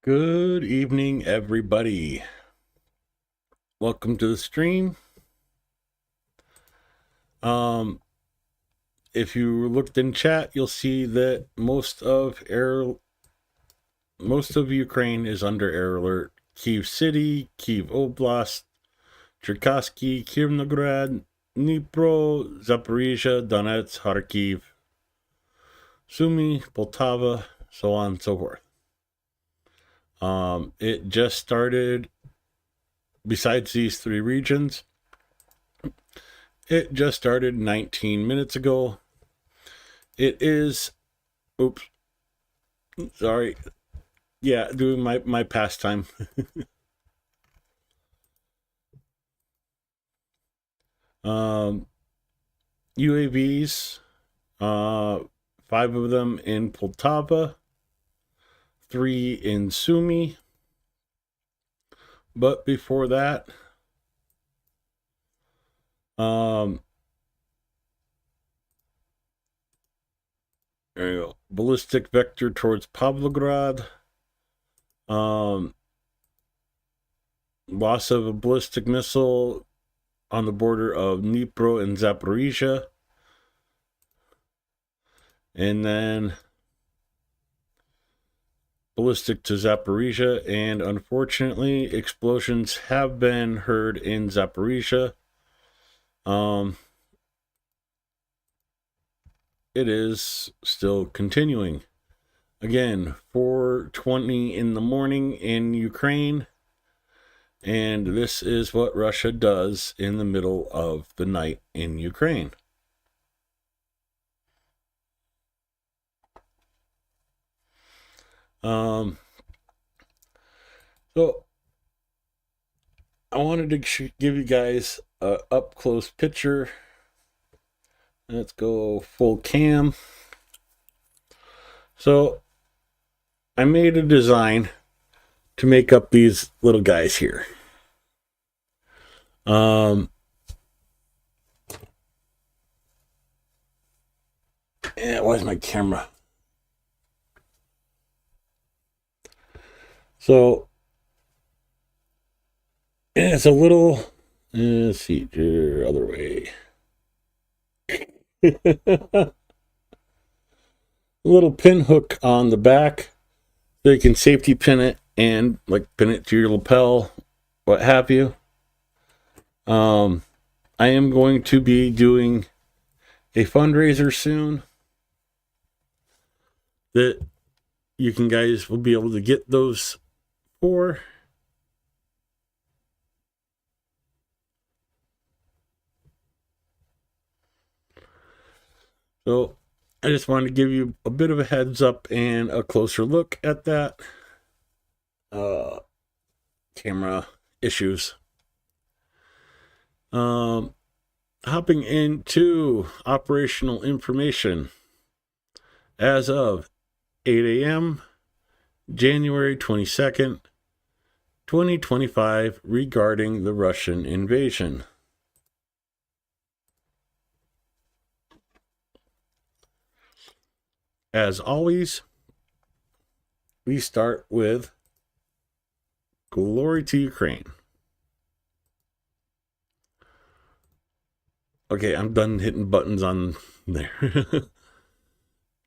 Good evening, everybody. Welcome to the stream. If you looked in chat, you'll see that most of Ukraine is under air alert. Kyiv City, Kyiv Oblast, Cherkasky, Kirovograd, Dnipro, Zaporizhia, Donetsk, Kharkiv, Sumy, Poltava, so on and so forth. It just started. Besides these three regions, it just started 19 minutes ago. It is, oops, sorry. Yeah, doing my pastime. UAVs, 5 of them in Poltava, 3 in Sumy. But before that, there you go. Ballistic vector towards Pavlograd. Loss of a ballistic missile on the border of Dnipro and Zaporizhia. And then ballistic to Zaporizhia, and unfortunately explosions have been heard in Zaporizhia. It is still continuing. Again, 4:20 in the morning in Ukraine, and this is what Russia does in the middle of the night in Ukraine. So I wanted to give you guys a up close picture. Let's go full cam. So I made a design to make up these little guys here. Yeah, where's my camera? So it's a little, let's see, other way. A little pin hook on the back so you can safety pin it and like pin it to your lapel, what have you. I am going to be doing a fundraiser soon that you guys will be able to get those for. So I just wanted to give you a bit of a heads up and a closer look at that. Camera issues. Hopping into operational information. As of 8 a.m., January 22nd, 2025, regarding the Russian invasion. As always, we start with glory to Ukraine. Okay, I'm done hitting buttons on there.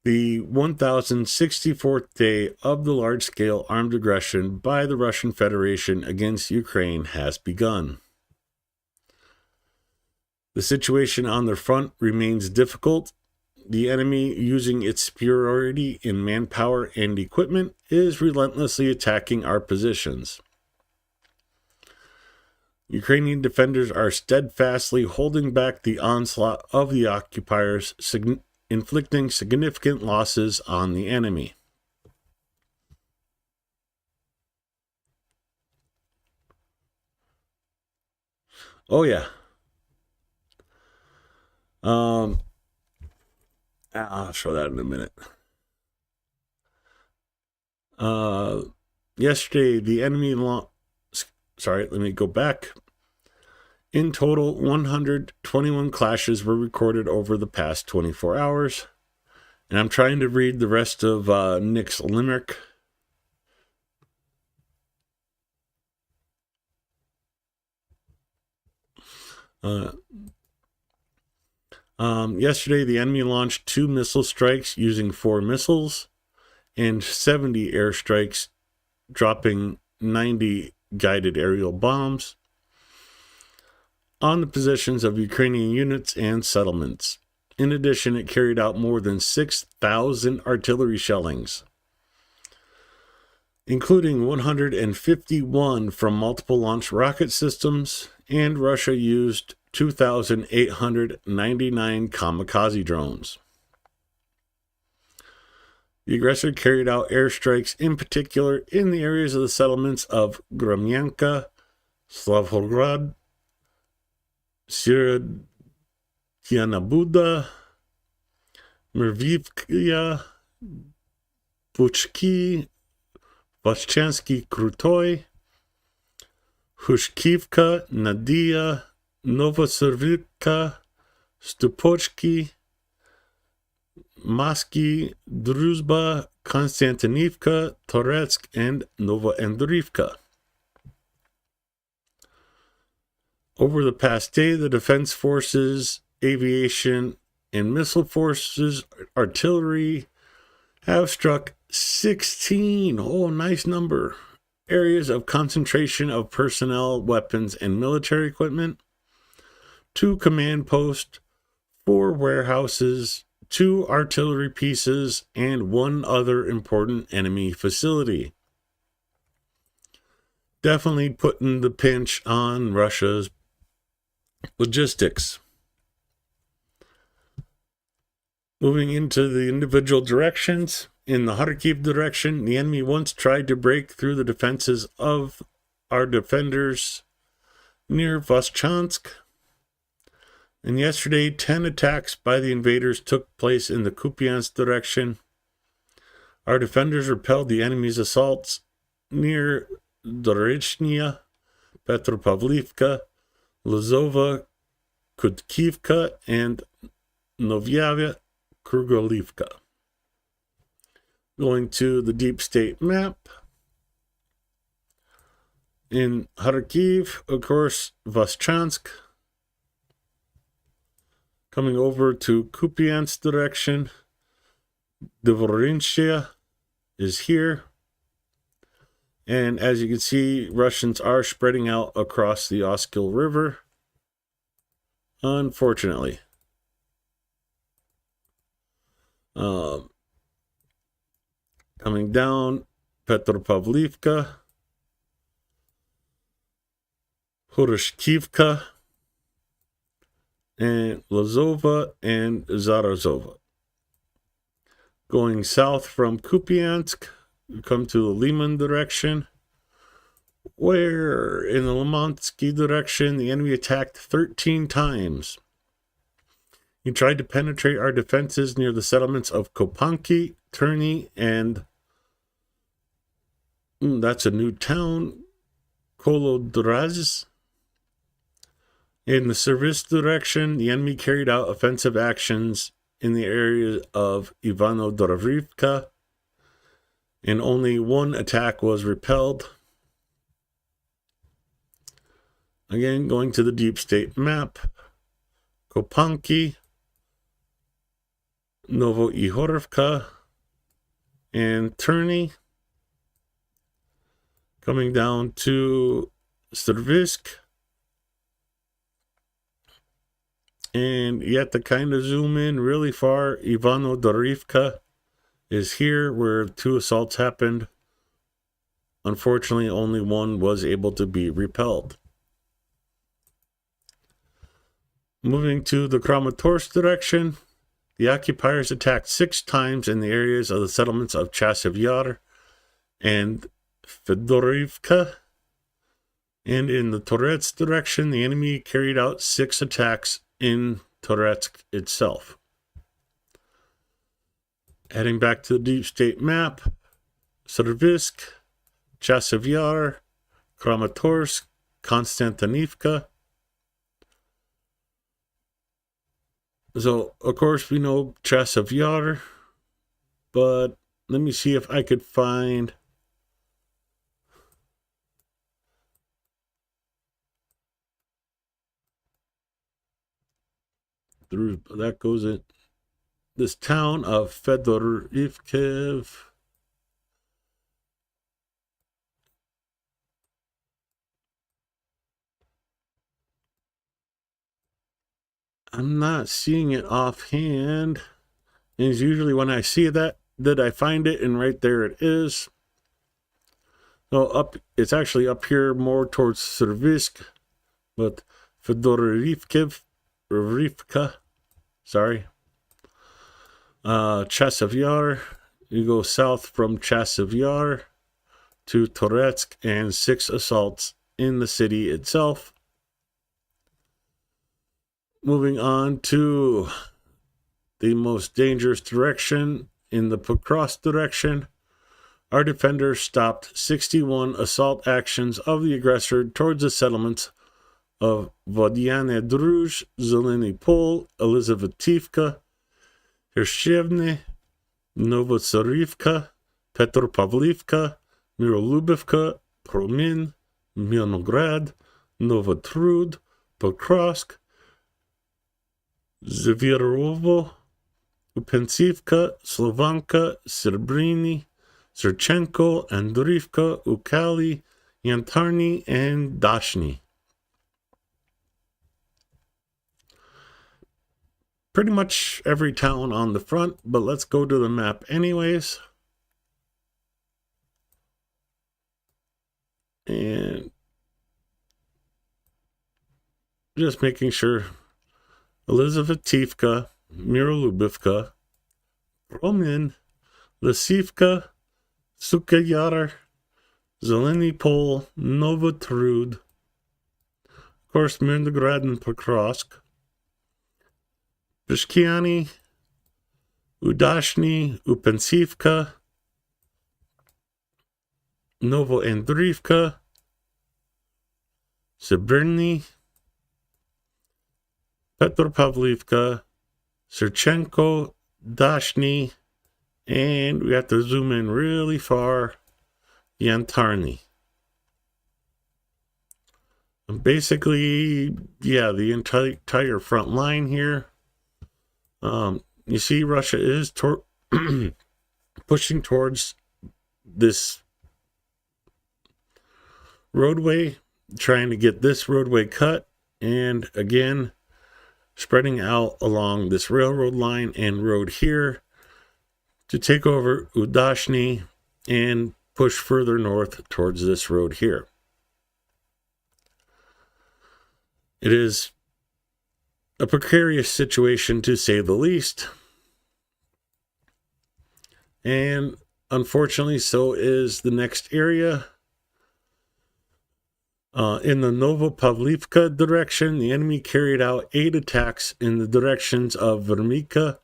The 1064th day of the large-scale armed aggression by the Russian Federation against Ukraine has begun. The situation on the front remains difficult. The enemy, using its superiority in manpower and equipment, is relentlessly attacking our positions. Ukrainian defenders are steadfastly holding back the onslaught of the occupiers, inflicting significant losses on the enemy. Oh yeah. I'll show that in a minute. Yesterday, the enemy let me go back. In total, 121 clashes were recorded over the past 24 hours. And I'm trying to read the rest of Nick's limerick. Uh, Yesterday, the enemy launched 2 missile strikes using 4 missiles and 70 airstrikes, dropping 90 guided aerial bombs on the positions of Ukrainian units and settlements. In addition, it carried out more than 6,000 artillery shellings, including 151 from multiple launch rocket systems, and Russia used 2,899 kamikaze drones. The aggressor carried out airstrikes, in particular in the areas of the settlements of Gromyanka, Slavhograd, Syrodyanabuda, Mervivkaya, Buchki, Voshchansky Krutoy, Hushkivka, Nadia, Novoservivka, Stupochki, Mosky, Druzhba, Konstantinivka, Toretsk, and Novoandrivka. Over the past day, the Defense Forces, Aviation, and Missile Forces, Artillery have struck 16, nice number, areas of concentration of personnel, weapons, and military equipment, 2 command posts, 4 warehouses, 2 artillery pieces, and 1 other important enemy facility. Definitely putting the pinch on Russia's logistics. Moving into the individual directions, in the Kharkiv direction, the enemy once tried to break through the defenses of our defenders near Voschansk. And yesterday, 10 attacks by the invaders took place in the Kupiansk direction. Our defenders repelled the enemy's assaults near Dorechnya, Petropavlivka, Lazova, Kudkivka, and Novyavia Krugolivka. Going to the deep state map. In Kharkiv, of course, Voschansk. Coming over to Kupiansk direction, Dvorinshia is here. And as you can see, Russians are spreading out across the Oskil River, unfortunately. Coming down, Petropavlivka, Hurashkivka, and Lazova and Zarazova. Going south from Kupiansk, we come to the Liman direction, where in the Limansky direction, the enemy attacked 13 times. He tried to penetrate our defenses near the settlements of Kopanki, Terny, and that's a new town, Kolodraz. In the service direction, the enemy carried out offensive actions in the area of Ivano-Dorivka, and only 1 attack was repelled. Again, going to the deep state map, Kopanki, Novoihorivka, and Terny. Coming down to Servisk. And yet to kind of zoom in really far, Ivano-Dorivka is here where 2 assaults happened. Unfortunately, only 1 was able to be repelled. Moving to the Kramatorsk direction, the occupiers attacked 6 times in the areas of the settlements of Chasiv Yar and Fedorivka. And in the Toretsk direction, the enemy carried out 6 attacks in Toretsk itself. Heading back to the deep state map, Servisk, Chasiv Yar, Kramatorsk, Konstantinivka. So, of course, we know Chasiv Yar, but let me see if I could find through that goes in this town of Fedorivkiv. I'm not seeing it offhand. And it's usually when I see that I find it, and right there it is. So it's actually up here more towards Servisk, but Fedorivkiv, Rivka, sorry. Chasiv Yar, you go south from Chasiv Yar to Toretsk, and 6 assaults in the city itself. Moving on to the most dangerous direction, in the Pokrovsk direction, our defenders stopped 61 assault actions of the aggressor towards the settlements of Vodyane Druj, Zeleny Pol, Elizavetivka, Hershevne, Novosarivka, Petropavlivka, Mirolubivka, Promin, Milnograd, Novotrud, Pokrovsk, Zvirovo, Upensivka, Slovanka, Serbrini, Serchenko, Andrivka, Ukali, Yantarny, and Dashny. Pretty much every town on the front, but let's go to the map anyways. And just making sure. Elizavetivka, Mirolubivka, Promin, Lisivka, Sukayar, Zeleny Pol, Novotrud, of course, Mirnograd and Pokrovsk, Bishkiani, Udashny, Upensivka, Novoandrivka, Sibirny, Petropavlivka, Serchenko, Dashny, and we have to zoom in really far, Yantarny. And basically, yeah, the entire front line here. You see Russia is pushing towards this roadway, trying to get this roadway cut, and again, spreading out along this railroad line and road here to take over Udashny and push further north towards this road here. It is a precarious situation, to say the least. And unfortunately, so is the next area. In the Novopavlivka direction, the enemy carried out 8 attacks in the directions of Vermika,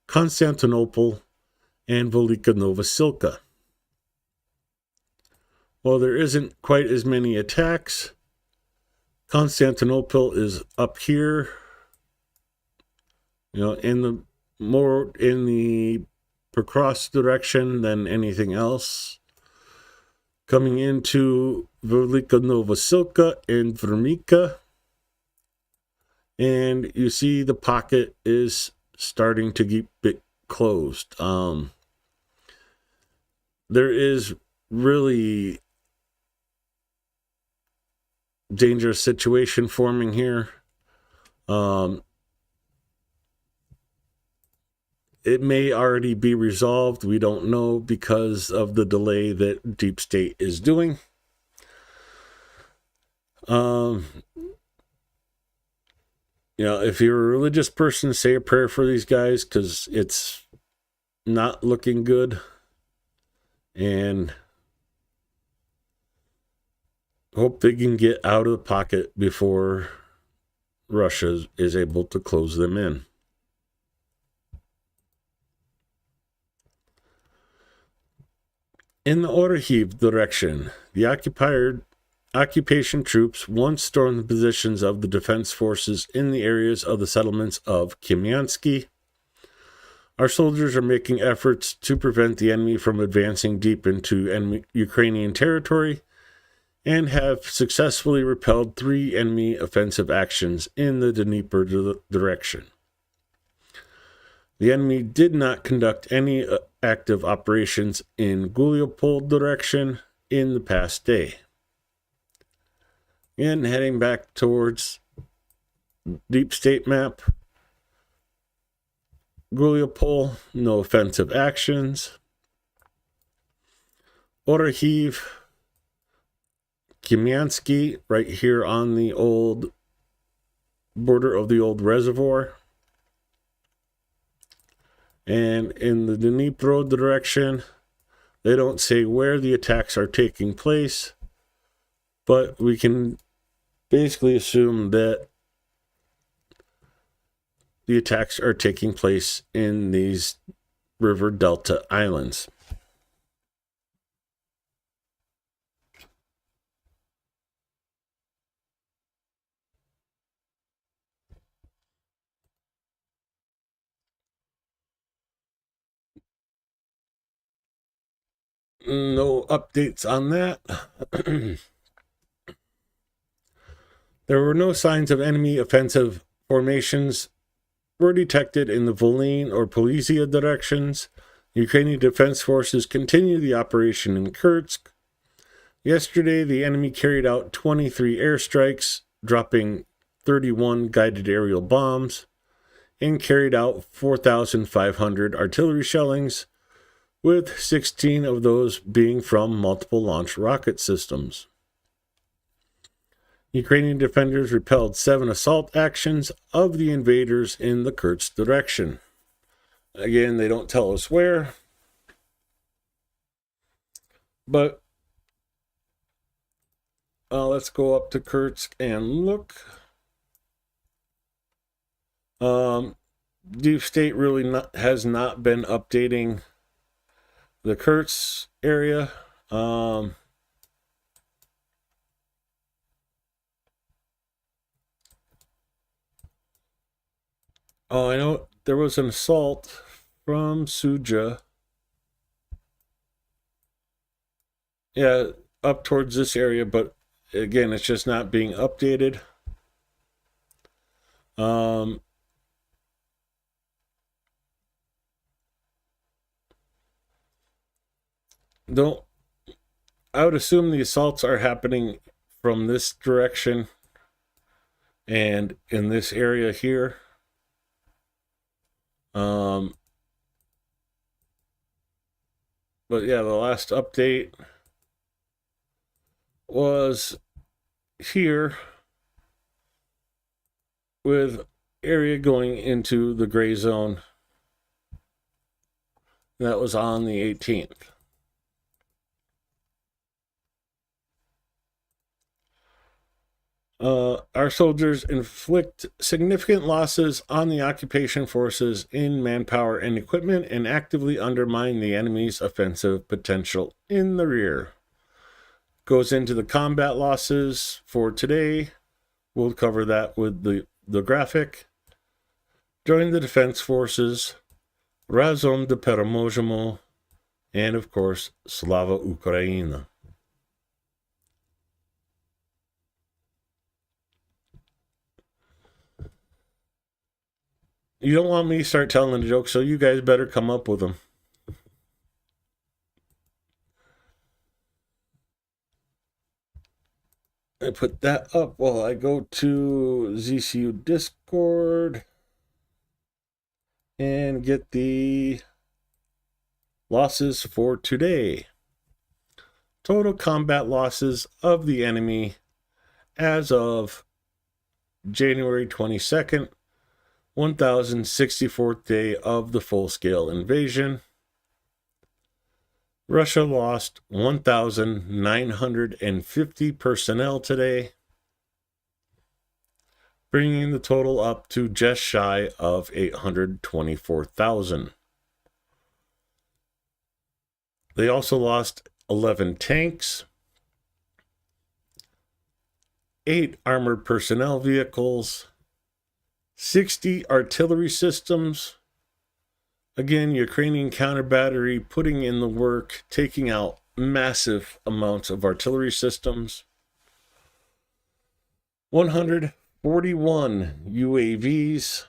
Constantinople, and Velika Novosilka. While there isn't quite as many attacks, Constantinople is up here, in the Pokrovsk direction than anything else. Coming into Velika Novosilka and Vermika, and you see the pocket is starting to get closed. There is really dangerous situation forming here. It may already be resolved. We don't know because of the delay that Deep State is doing. If you're a religious person, say a prayer for these guys, because it's not looking good. And hope they can get out of the pocket before Russia is able to close them in. In the Orikhiv direction, the occupation troops once stormed the positions of the defense forces in the areas of the settlements of Kimyansky. Our soldiers are making efforts to prevent the enemy from advancing deep into Ukrainian territory and have successfully repelled 3 enemy offensive actions in the Dnieper direction. The enemy did not conduct any active operations in Guliopol direction in the past day. And heading back towards deep state map, Guliopol, no offensive actions. Orahiv, Kimiansky, right here on the old border of the old reservoir. And in the Dnipro direction, they don't say where the attacks are taking place, but we can basically assume that the attacks are taking place in these river delta islands. No updates on that. There were no signs of enemy offensive formations were detected in the Volyn or Polizia directions. Ukrainian Defense Forces continue the operation in Kursk. Yesterday, the enemy carried out 23 airstrikes, dropping 31 guided aerial bombs, and carried out 4,500 artillery shellings, with 16 of those being from multiple launch rocket systems. Ukrainian defenders repelled 7 assault actions of the invaders in the Kursk direction. Again, they don't tell us where, but let's go up to Kursk and look. Deep State really has not been updating the Kursk area. Oh, I know there was an assault from Suja. Yeah, up towards this area, but again, it's just not being updated. I would assume the assaults are happening from this direction and in this area here. But yeah, the last update was here with area going into the gray zone. That was on the 18th. Our soldiers inflict significant losses on the occupation forces in manpower and equipment and actively undermine the enemy's offensive potential in the rear. Goes into the combat losses for today. We'll cover that with the graphic. Join the defense forces, Razom de Peremozhemo, and of course, Slava Ukraina. You don't want me to start telling the jokes, so you guys better come up with them. I put that up while I go to ZSU Discord and get the losses for today. Total combat losses of the enemy as of January 22nd, 1064th day of the full-scale invasion. Russia lost 1,950 personnel today, bringing the total up to just shy of 824,000. They also lost 11 tanks, 8 armored personnel vehicles, 60 artillery systems. Again, Ukrainian counter battery putting in the work, taking out massive amounts of artillery systems. 141 UAVs,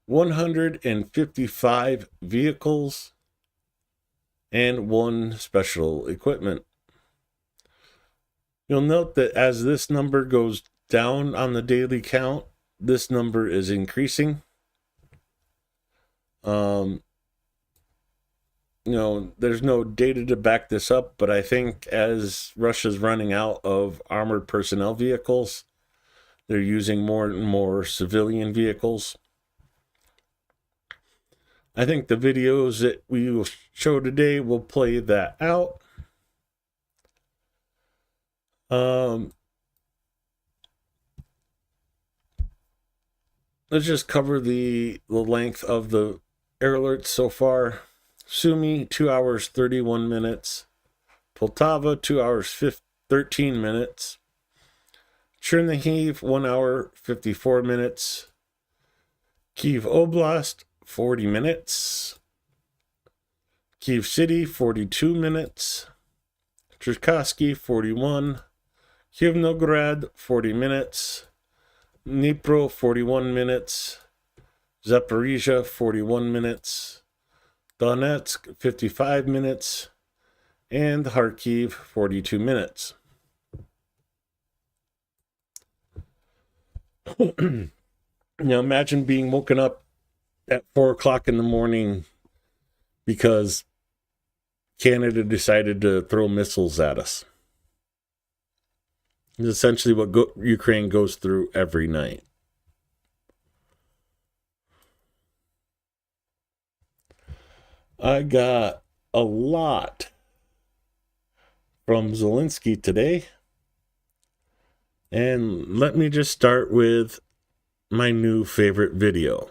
155 vehicles, and 1 special equipment. You'll note that as this number goes down on the daily count, this number is increasing. There's no data to back this up, but I think as Russia's running out of armored personnel vehicles, they're using more and more civilian vehicles. I think the videos that we will show today will play that out. Let's just cover the length of the air alerts so far. Sumy, 2 hours, 31 minutes. Poltava, 2 hours, 13 minutes. Chernihiv, 1 hour, 54 minutes. Kyiv Oblast, 40 minutes. Kyiv City, 42 minutes. Cherkasky, 41. Kivnograd, 40 minutes. Dnipro, 41 minutes. Zaporizhia, 41 minutes. Donetsk, 55 minutes. And Kharkiv, 42 minutes. Now imagine being woken up at 4 o'clock in the morning because Canada decided to throw missiles at us. It's essentially what Ukraine goes through every night. I got a lot from Zelensky today. And let me just start with my new favorite video.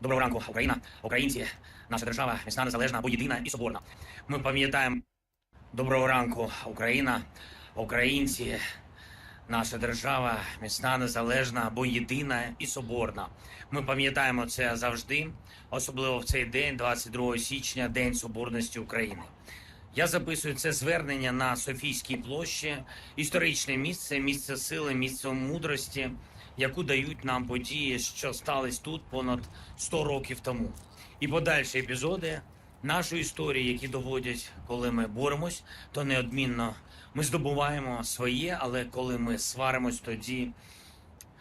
Доброго ранку, Україна, українці, наша держава міцна, незалежна, бо єдина і соборна. Ми пам'ятаємо. Доброго ранку, Україна, українці, наша держава міцна, незалежна, бо єдина і соборна. Ми пам'ятаємо це завжди, особливо в цей день, 22 січня, День Соборності України. Я записую це звернення на Софійській площі, історичне місце, місце сили, місце мудрості, яку дають нам події, що стались тут понад 100 років тому. І подальші епізоди нашої історії, які доводять, коли ми боремось, то неодмінно ми здобуваємо своє, але коли ми сваримось, тоді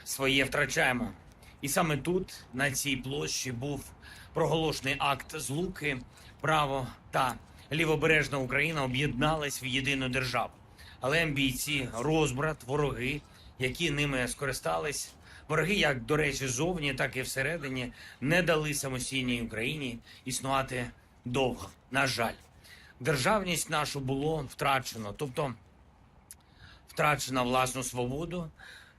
своє втрачаємо. І саме тут, на цій площі, був проголошений акт злуки, право та лівобережна Україна об'єднались в єдину державу. Але амбіції, розбрат, вороги, які ними скористались, вороги, як, до речі, зовні, так і всередині, не дали самостійній Україні існувати довго. На жаль, державність нашу було втрачено, тобто втрачена власну свободу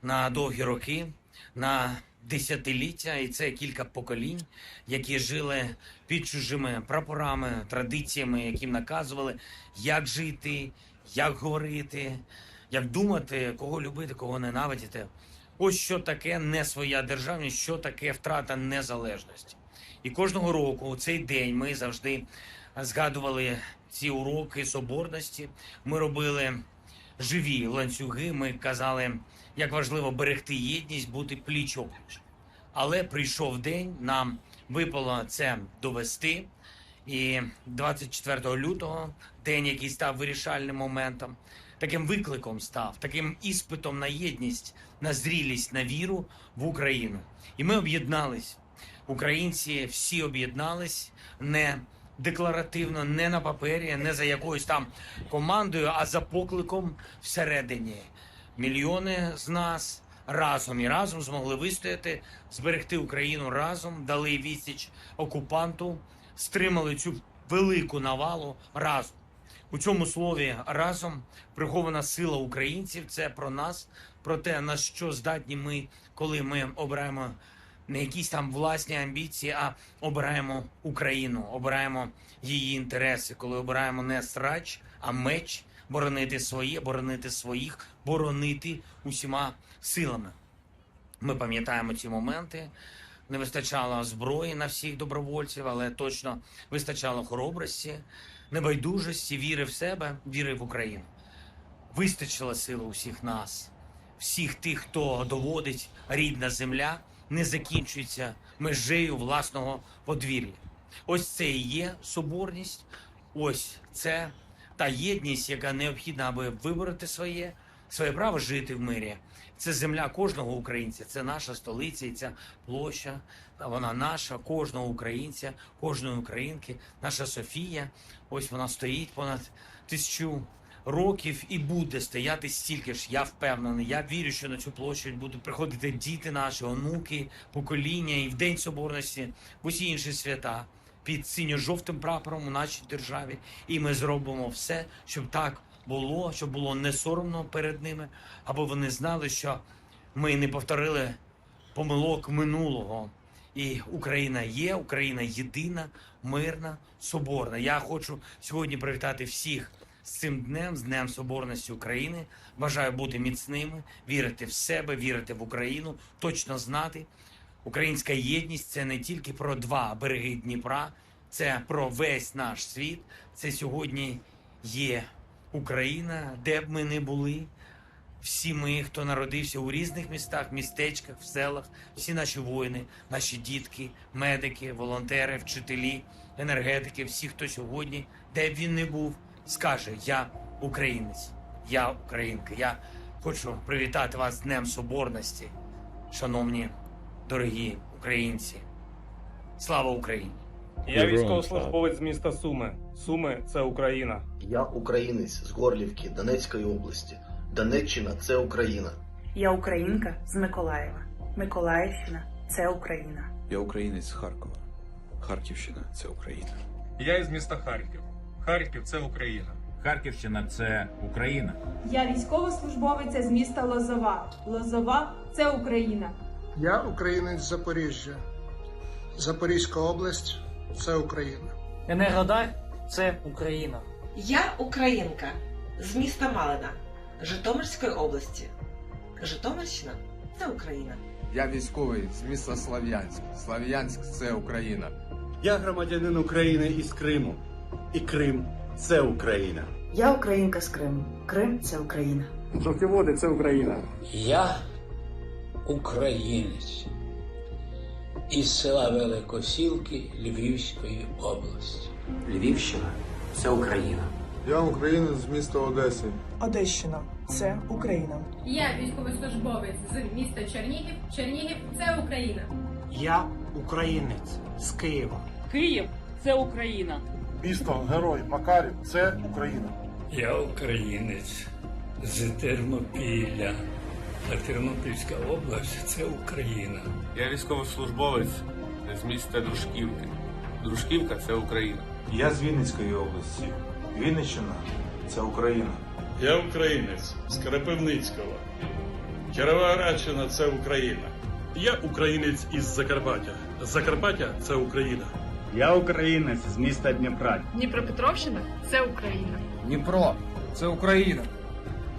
на довгі роки, на десятиліття, і це кілька поколінь, які жили під чужими прапорами, традиціями, яким наказували, як жити, як говорити, як думати, кого любити, кого ненавидіти. Ось що таке не своя державність, що таке втрата незалежності. І кожного року у цей день ми завжди згадували ці уроки соборності. Ми робили живі ланцюги, ми казали, як важливо берегти єдність, бути пліч-опліч. Але прийшов день, нам випало це довести. І 24 лютого, день, який став вирішальним моментом, таким викликом став, таким іспитом на єдність, на зрілість, на віру в Україну. І ми об'єднались. Українці всі об'єднались не декларативно, не на папері, не за якоюсь там командою, а за покликом всередині. Мільйони з нас разом і разом змогли вистояти, зберегти Україну разом, дали відсіч окупанту, стримали цю велику навалу разом. У цьому слові «разом» прихована сила українців. Це про нас, про те, на що здатні ми, коли ми обираємо не якісь там власні амбіції, а обираємо Україну, обираємо її інтереси, коли обираємо не срач, а меч, боронити своє, боронити своїх, боронити усіма силами. Ми пам'ятаємо ці моменти. Не вистачало зброї на всіх добровольців, але точно вистачало хоробрості, небайдужості, віри в себе, віри в Україну. Вистачило сили усіх нас, всіх тих, хто доводить рідна земля, не закінчується межею власного подвір'я. Ось це і є соборність, ось це та єдність, яка необхідна, аби вибороти своє право жити в мирі. Це земля кожного українця, це наша столиця, і ця площа, вона наша, кожного українця, кожної українки, наша Софія. Ось вона стоїть понад 1000 років і буде стояти стільки ж. Я впевнений. Я вірю, що на цю площу будуть приходити діти наші, онуки, покоління, і в День Соборності, в усі інші свята під синьо-жовтим прапором у нашій державі. І ми зробимо все, щоб так було, щоб було не соромно перед ними, аби вони знали, що ми не повторили помилок минулого. І Україна є, Україна єдина, мирна, соборна. Я хочу сьогодні привітати всіх з цим днем, з Днем Соборності України. Бажаю бути міцними, вірити в себе, вірити в Україну, точно знати. Українська єдність – це не тільки про 2 береги Дніпра, це про весь наш світ. Це сьогодні є Україна, де б ми не були. Всі ми, хто народився у різних містах, містечках, в селах, всі наші воїни, наші дітки, медики, волонтери, вчителі, енергетики, всі, хто сьогодні, де б він не був, скаже: я українець, я українка. Я хочу привітати вас з Днем Соборності, шановні, дорогі українці. Слава Україні! Я військовослужбовець з міста Суми. Суми – це Україна. Я українець з Горлівки, Донецької області. Донеччина – це Україна. Я українка з Миколаєва. Миколаївщина – це Україна. Я українець з Харкова. Харківщина – це Україна. Я із міста Харків. Харків – це Україна. Харківщина – це Україна. Я військовослужбовиця з міста Лозова. Лозова – це Україна. Я українець з Запоріжжя. Запорізька область – це Україна. Енергодар – це Україна. Я українка з міста Малина, Житомирської області. Житомирщина – це Україна. Я військовий з міста Слов'янськ. Слов'янськ – це Україна. Я громадянин України із Криму. І Крим – це Україна. Я українка з Криму. Крим – це Україна. Жовті води – це Україна. Я українець із села Великосілки Львівської області. Львівщина – це Україна. Я українець з міста Одеси. Одещина – це Україна. Я військовослужбовець з міста Чернігів. Чернігів – це Україна. Я українець з Києва. Київ – це Україна. Місто Герой Макарів – це Україна. Я українець з Тернопілля. А Тернопільська область – це Україна. Я військовослужбовець з міста Дружківки. Дружківка – це Україна. Я з Вінницької області. Вінниччина – це Україна. Я українець з Кропивницького. Кіровоградщина – це Україна. Я українець із Закарпаття. Закарпаття – це Україна. Я українець з міста Дніпра. Дніпропетровщина – це Україна. Дніпро – це Україна.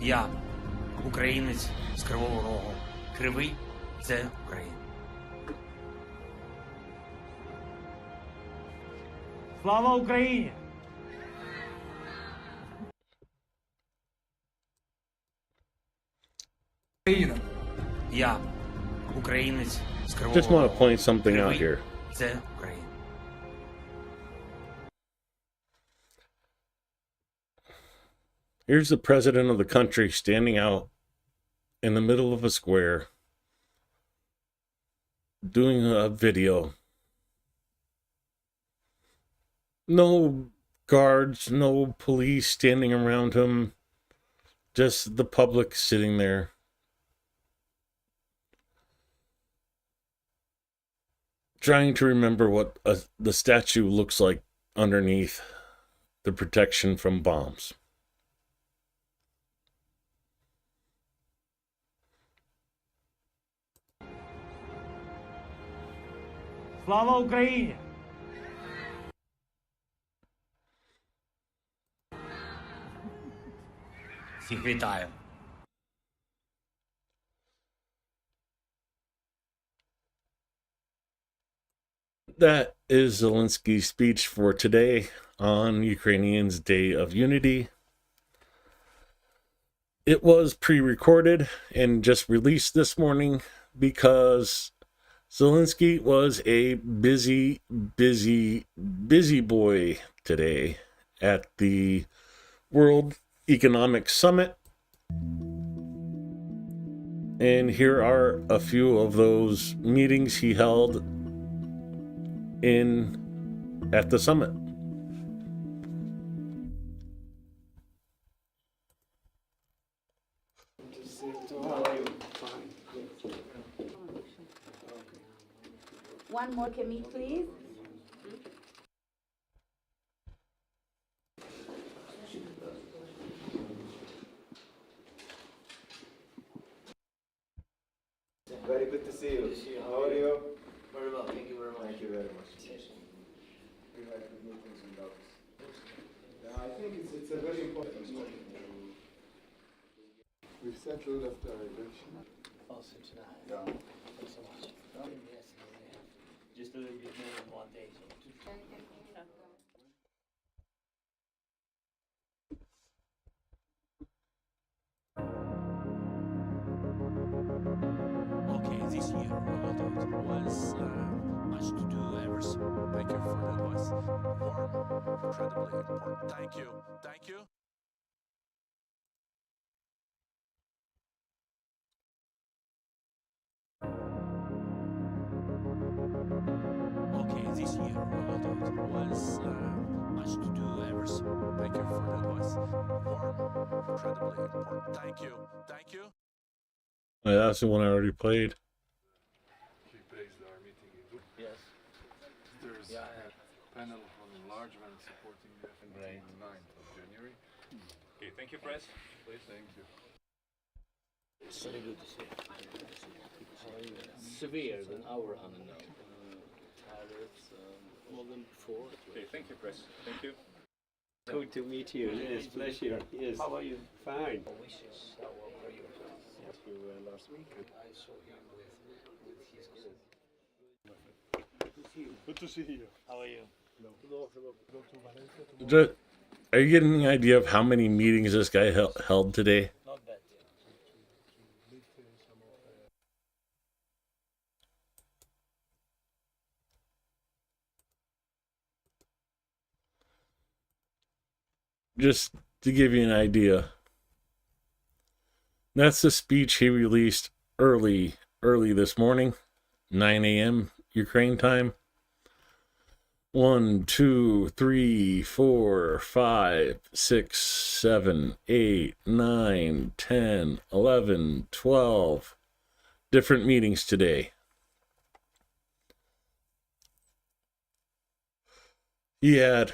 Я українець з Кривого Рогу. Кривий – це Україна. Слава Україні! Україна. Я українець з Кривого Just want to Рогу. point something out Кривий here. – це Україна. Here's the president of the country standing out in the middle of a square doing a video. No guards, no police standing around him, just the public sitting there. Trying to remember what the statue looks like underneath the protection from bombs. Слава Україні! Всіх вітаю. That is Zelensky's speech for today on Ukrainians' Day of Unity. It was pre-recorded and just released this morning because Zelensky was a busy boy today at the World Economic Summit. And here are a few of those meetings he held at the summit. One more Kemi, please. Very good to see you. How are you? Very well, thank you very much. Thank you very much. We had good meetings in Davos. Yeah, I think it's a very important meeting. We've settled after our election. Also tonight. Yeah. Thanks so much. Yes, just a little bit more than 1 day. Okay, this year was much to do ever so. Thank you for the advice. Warm, incredibly important. Thank you. Thank you. Okay, this year was much to do ever so. Thank you for the advice. Warm, incredibly important. Thank you. Thank you. That's the one I already played. He praised our meeting in Dubai. Yes. There's a panel on enlargement supporting the on the 9th of January. Okay, thank you, Press. Please, thank you. It's very good to see you. How are you? Severe than our unknown. Tariffs, more than before. Okay, thank you, Press. Thank you. Good to meet you. Yes, pleasure. Yes. How are you? Fine. Wishes. How are you? Yes, you were last week. I saw him with his kids. Good to see you. How are you? Are you getting an idea of how many meetings this guy held today? Not bad. Just to give you an idea. That's the speech he released early this morning, 9 a.m. Ukraine time. 1, 2, 3, 4, 5, 6, 7, 8, 9, 10, 11, 12 different meetings today. He had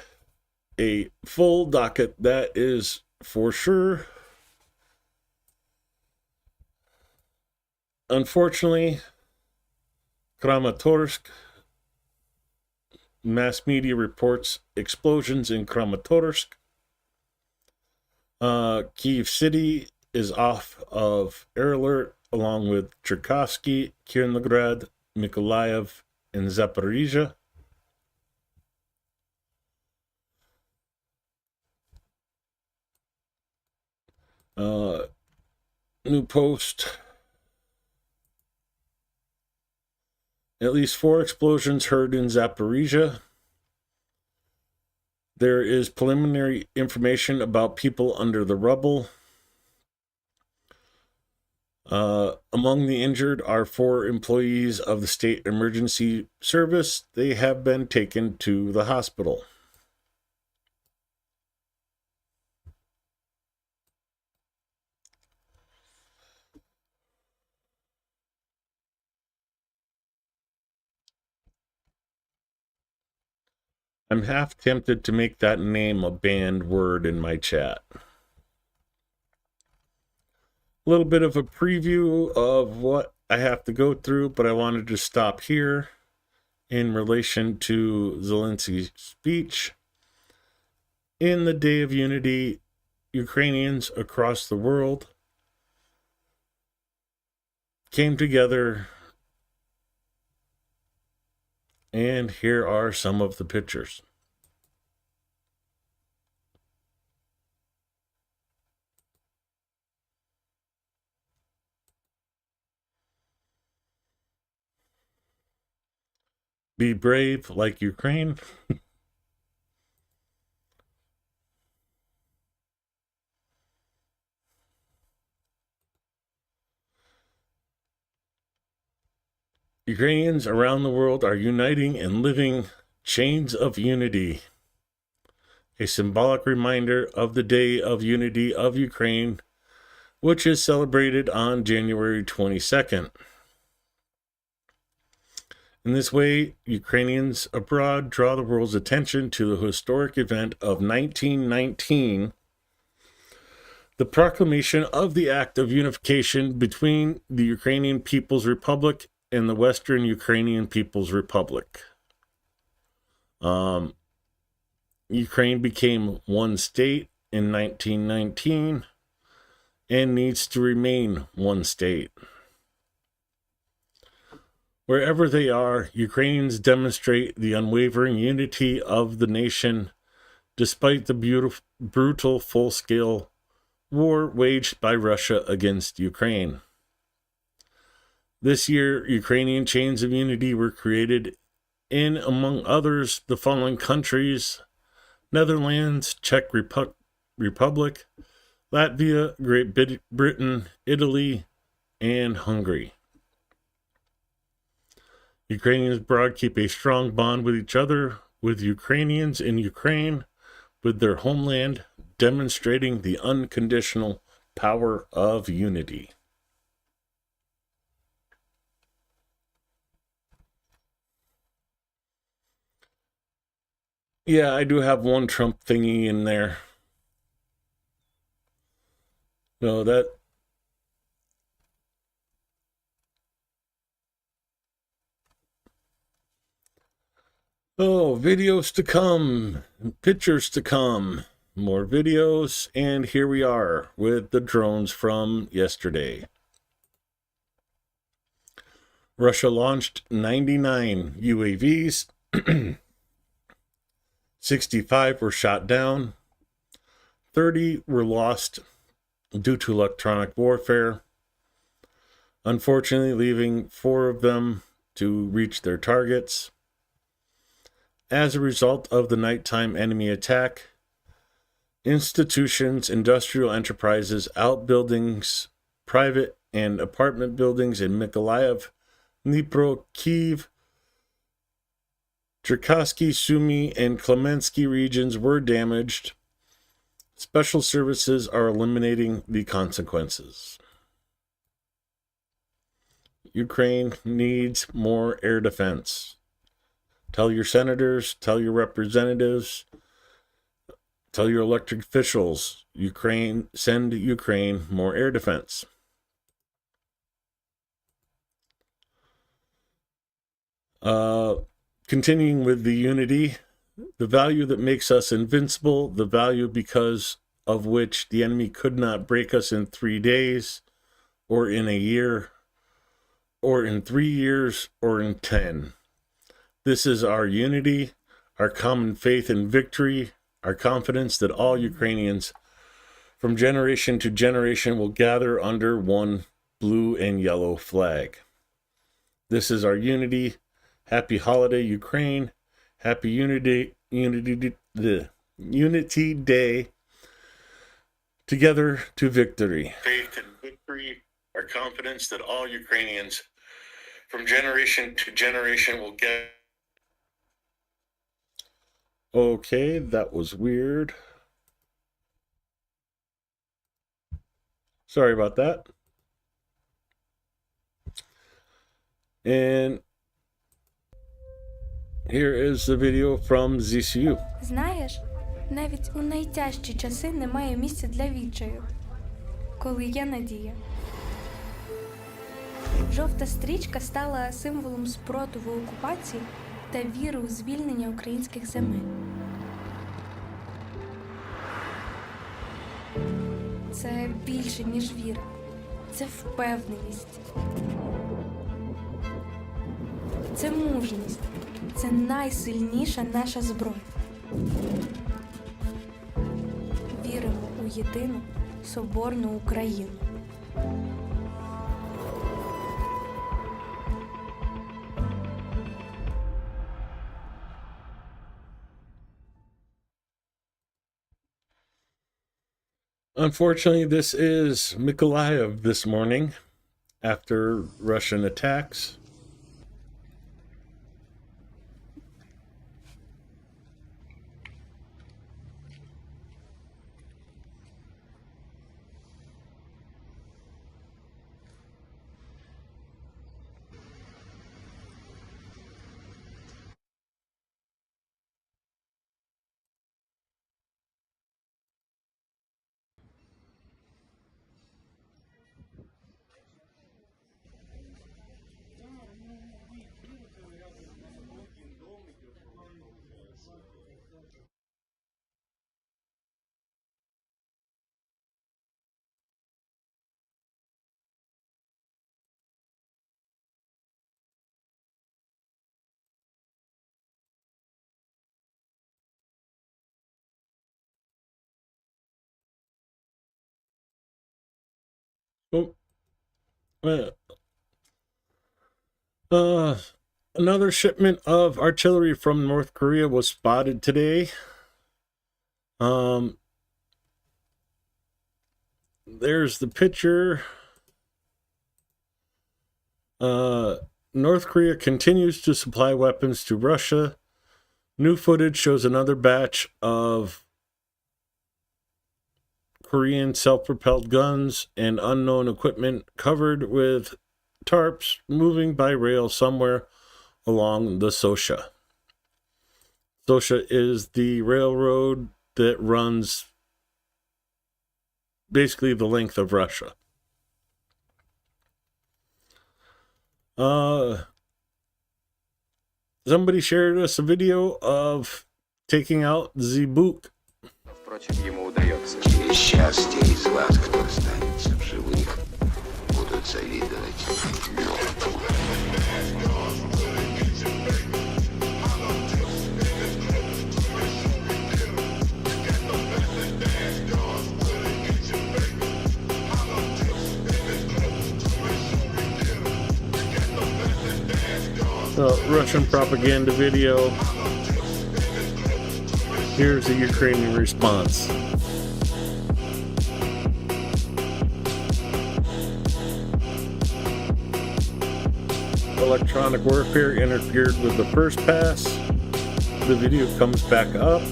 a full docket, that is for sure. Unfortunately, Kramatorsk, mass media reports explosions in Kramatorsk. Kyiv City is off of air alert, along with Cherkasky, Kirinograd, Mykolaiv, and Zaporizhia. New post. At least 4 explosions heard in Zaporizhia. There is preliminary information about people under the rubble. Among the injured are 4 employees of the State Emergency Service. They have been taken to the hospital. I'm half tempted to make that name a banned word in my chat. A little bit of a preview of what I have to go through, but I wanted to stop here in relation to Zelensky's speech. In the Day of Unity, Ukrainians across the world came together, and here are some of the pictures. Be brave like Ukraine. Ukrainians around the world are uniting and living chains of unity. A symbolic reminder of the Day of Unity of Ukraine, which is celebrated on January 22nd. In this way, Ukrainians abroad draw the world's attention to the historic event of 1919, the proclamation of the Act of Unification between the Ukrainian People's Republic and the Western Ukrainian People's Republic. Ukraine became one state in 1919 and needs to remain one state. Wherever they are, Ukrainians demonstrate the unwavering unity of the nation despite the brutal full-scale war waged by Russia against Ukraine. This year, Ukrainian chains of unity were created in, among others, the following countries: Netherlands, Czech Republic, Latvia, Great Britain, Italy, and Hungary. Ukrainians abroad keep a strong bond with each other, with Ukrainians in Ukraine, with their homeland, demonstrating the unconditional power of unity. Yeah, I do have one Trump thingy in there. No, that... Oh, videos to come, pictures to come, more videos, and here we are with the drones from yesterday. Russia launched 99 UAVs, 65 were shot down, 30 were lost due to electronic warfare, unfortunately leaving 4 of them to reach their targets. As a result of the nighttime enemy attack, institutions, industrial enterprises, outbuildings, private and apartment buildings in Mykolaiv, Dnipro, Kyiv, Cherkasky, Sumy, and Klemensky regions were damaged. Special services are eliminating the consequences. Ukraine needs more air defense. Tell your senators, tell your representatives, tell your elected officials, send Ukraine more air defense. Continuing with the unity, the value that makes us invincible, the value because of which the enemy could not break us in 3 days, or in a year, or in 3 years, or in 10. This is our unity, our common faith in victory, our confidence that all Ukrainians from generation to generation will gather under one blue and yellow flag. This is our unity. Happy holiday, Ukraine. Happy Unity Day. Together to victory. Faith in victory, our confidence that all Ukrainians from generation to generation will get. Okay, that was weird. Sorry about that. And here is the video from ZSU. Знаєш, навіть у найтяжчі часи немає місця для відчаю, коли є надія. Жовта стрічка стала символом спротиву окупації та віри у звільнення українських земель. Це більше, ніж віра. Це впевненість. Це мужність. Це найсильніша наша зброя. Віримо у єдину, соборну Україну. Unfortunately, this is Mykolaiv this morning after Russian attacks. Oh, another shipment of artillery from North Korea was spotted today. There's the picture. North Korea continues to supply weapons to Russia. New footage shows another batch of Korean self-propelled guns and unknown equipment covered with tarps moving by rail somewhere along the Sosha. Sosha is the railroad that runs basically the length of Russia. Somebody shared us a video of taking out Zibuk. Впрочем, ему удается. Через счастье из вас, кто останется в живых, будут завидовать мертвым. Russian propaganda video. Here's the Ukrainian response. Electronic warfare interfered with the first pass. The video comes back up.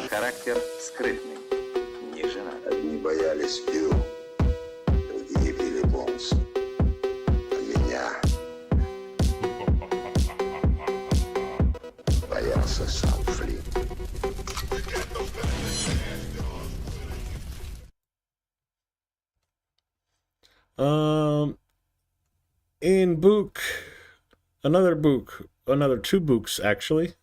Характер скрытный, не женат. Одни боялись пил, другие пили бонс. А меня боялся сам Флинт. In Buk, another two Buks actually.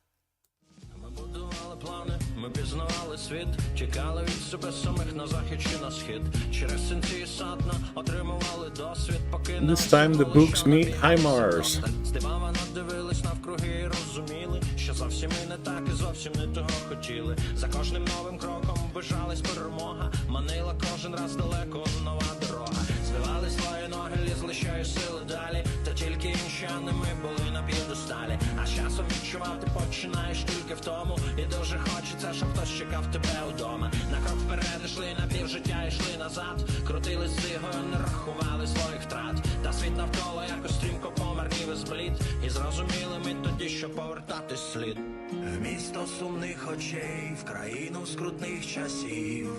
Ми пізнавали світ, чекали від себе самих на захід чи на схід. Через синці сатна отримували досвід, поки This time the Buks meet HIMARS. здивовано дивились навкруги і розуміли, що зовсім і не так і зовсім не того хотіли. За кожним новим кроком вважалась перемога, манила кожен раз далеко нова дорога. Збивали свої ноги, лізли ще й сили далі, та тільки інші, а не ми були на п'єдесталі. А з часом відчувати починаєш тільки в тому, і дуже хочеться, щоб хтось чекав тебе вдома. На крок вперед йшли, на півжиття йшли назад, крутились з ігою, не рахували своїх втрат. Та світ навколо якось стрімко помарнів і зблід, і зрозуміли ми тоді, що повертатись слід. В місто сумних очей, в країну скрутних часів.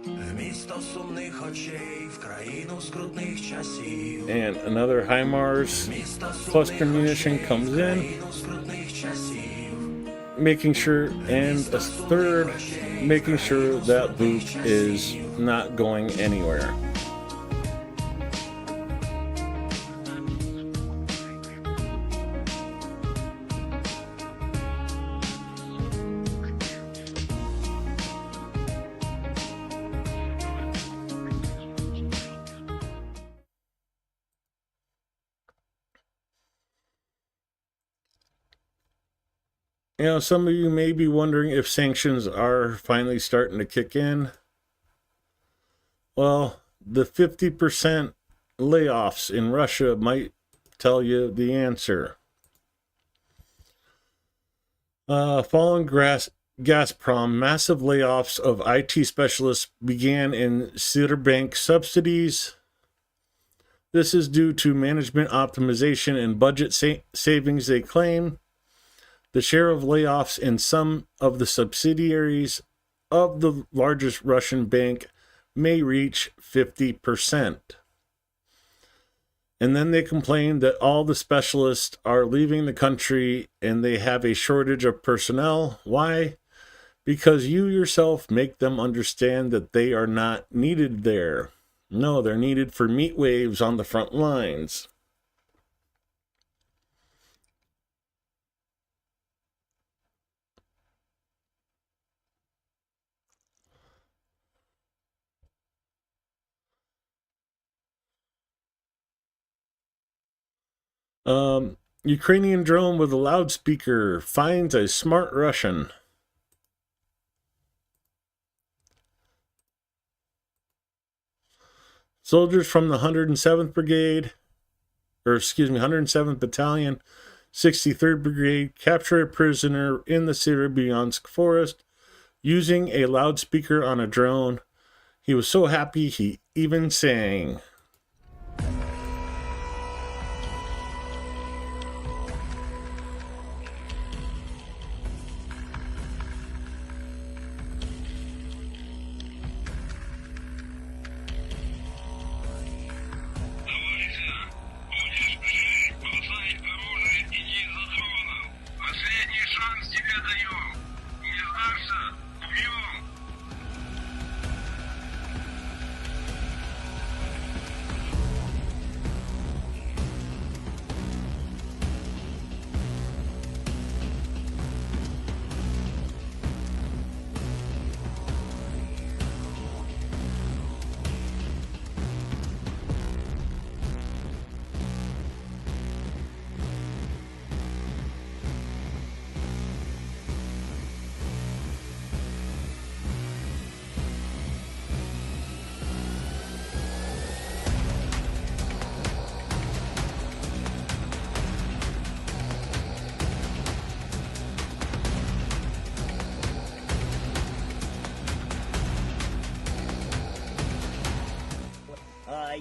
В місто сумних очей, в країну скрутних часів. And another HIMARS cluster munition comes in, making sure, and a third, making sure that Buk is not going anywhere. You know, some of you may be wondering if sanctions are finally starting to kick in. Well, the 50% layoffs in Russia might tell you the answer. Falling Gazprom, massive layoffs of IT specialists began in Citibank subsidies. This is due to management optimization and budget savings, they claim. The share of layoffs in some of the subsidiaries of the largest Russian bank may reach 50%. And then they complain that all the specialists are leaving the country and they have a shortage of personnel. Why? Because you yourself make them understand that they are not needed there. No, they're needed for meat waves on the front lines. Ukrainian drone with a loudspeaker finds a smart Russian. Soldiers from the 107th Brigade, 107th Battalion, 63rd Brigade capture a prisoner in the Siribyansk forest using a loudspeaker on a drone. He was so happy he even sang.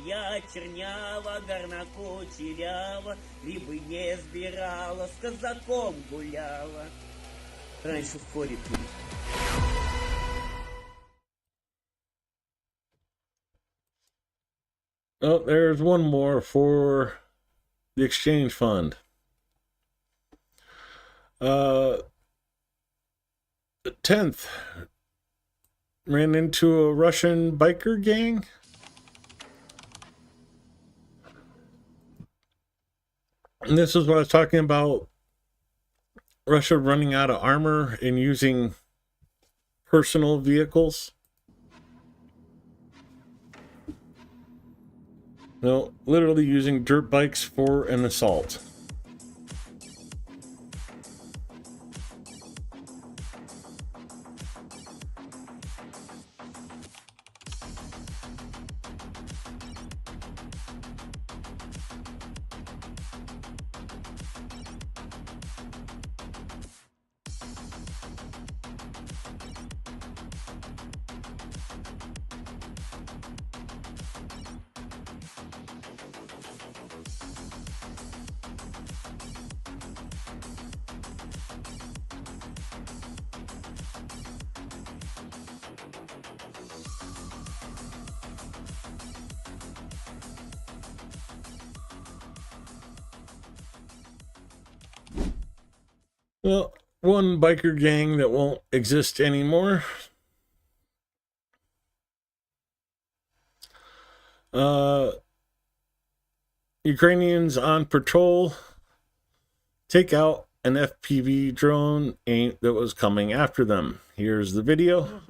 Я чернява, горна кучерява, грибы не сбирала, с казаком гуляла. Раньше в хоре пили. Oh, there's one more for the exchange fund. The 10th ran into a Russian biker gang. And this is what I was talking about. Russia running out of armor and using personal vehicles. No, literally using dirt bikes for an assault. Well, one biker gang that won't exist anymore. Ukrainians on patrol take out an FPV drone that was coming after them. Here's the video.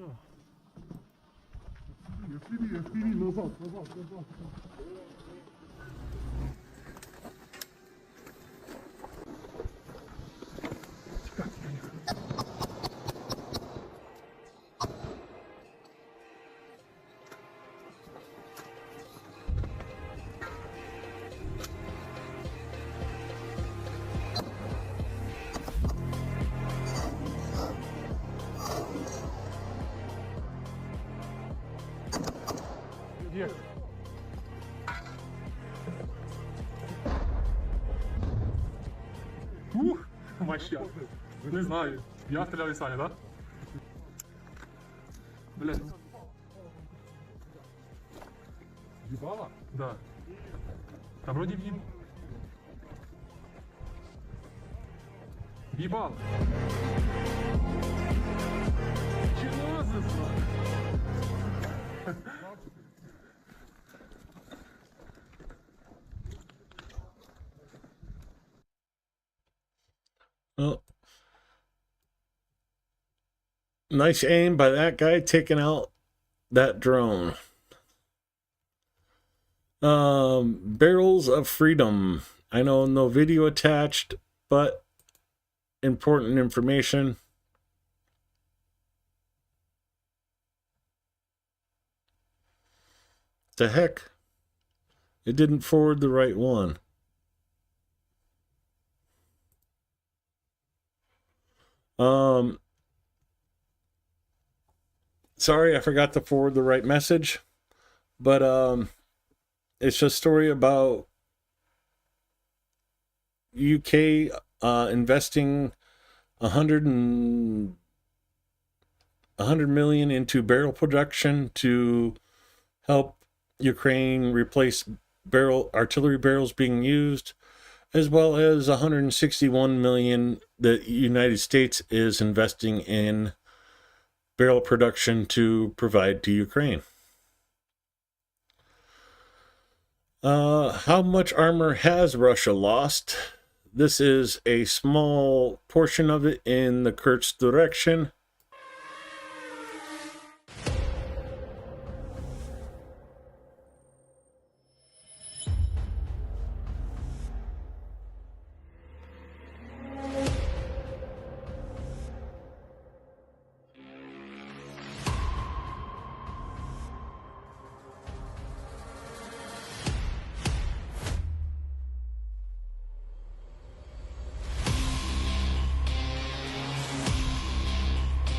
Маща. Не знаю. Я стріляв і Саня, да? Блядь. Ебало? Да. Там вроде Ебало. Чего за Well, nice aim by that guy taking out that drone. Barrels of Freedom. I know no video attached, but important information. The heck? It didn't forward the right one. Sorry, I forgot to forward the right message, but it's a story about UK investing 100 million into barrel production to help Ukraine replace artillery barrels being used, as well as 161 million the United States is investing in barrel production to provide to Ukraine. How much armor has Russia lost? This is a small portion of it in the Kursk direction.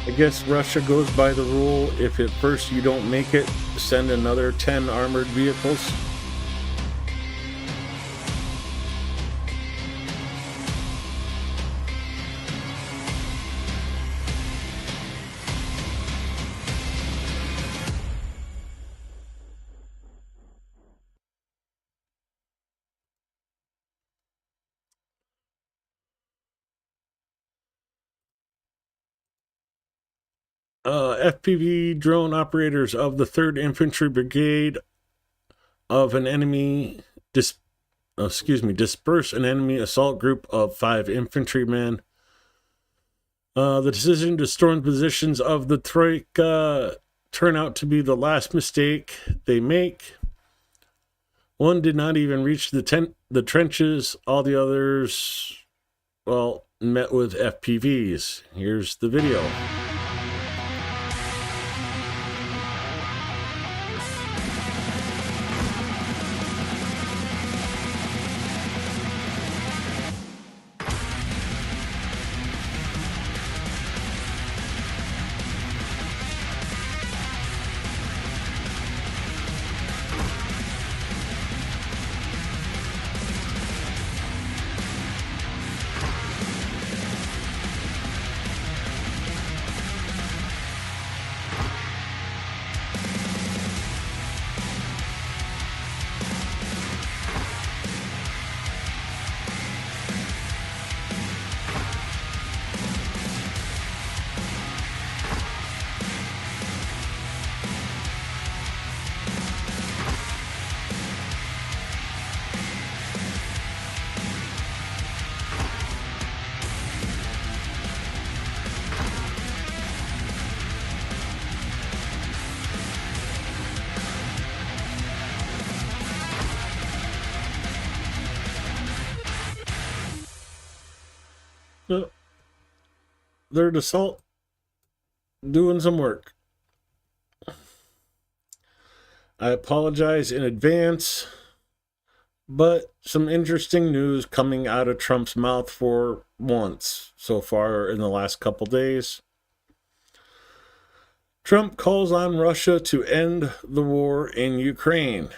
I guess Russia goes by the rule, if at first you don't make it, send another 10 armored vehicles. FPV drone operators of the 3rd Infantry Brigade of an enemy disperse an enemy assault group of 5 infantrymen. The decision to storm positions of the Troika turn out to be the last mistake they make. One did not even reach the trenches. All the others, well, met with FPVs. Here's the video. They're at assault doing some work. I apologize in advance, but some interesting news coming out of Trump's mouth for once so far in the last couple days. Trump calls on Russia to end the war in Ukraine,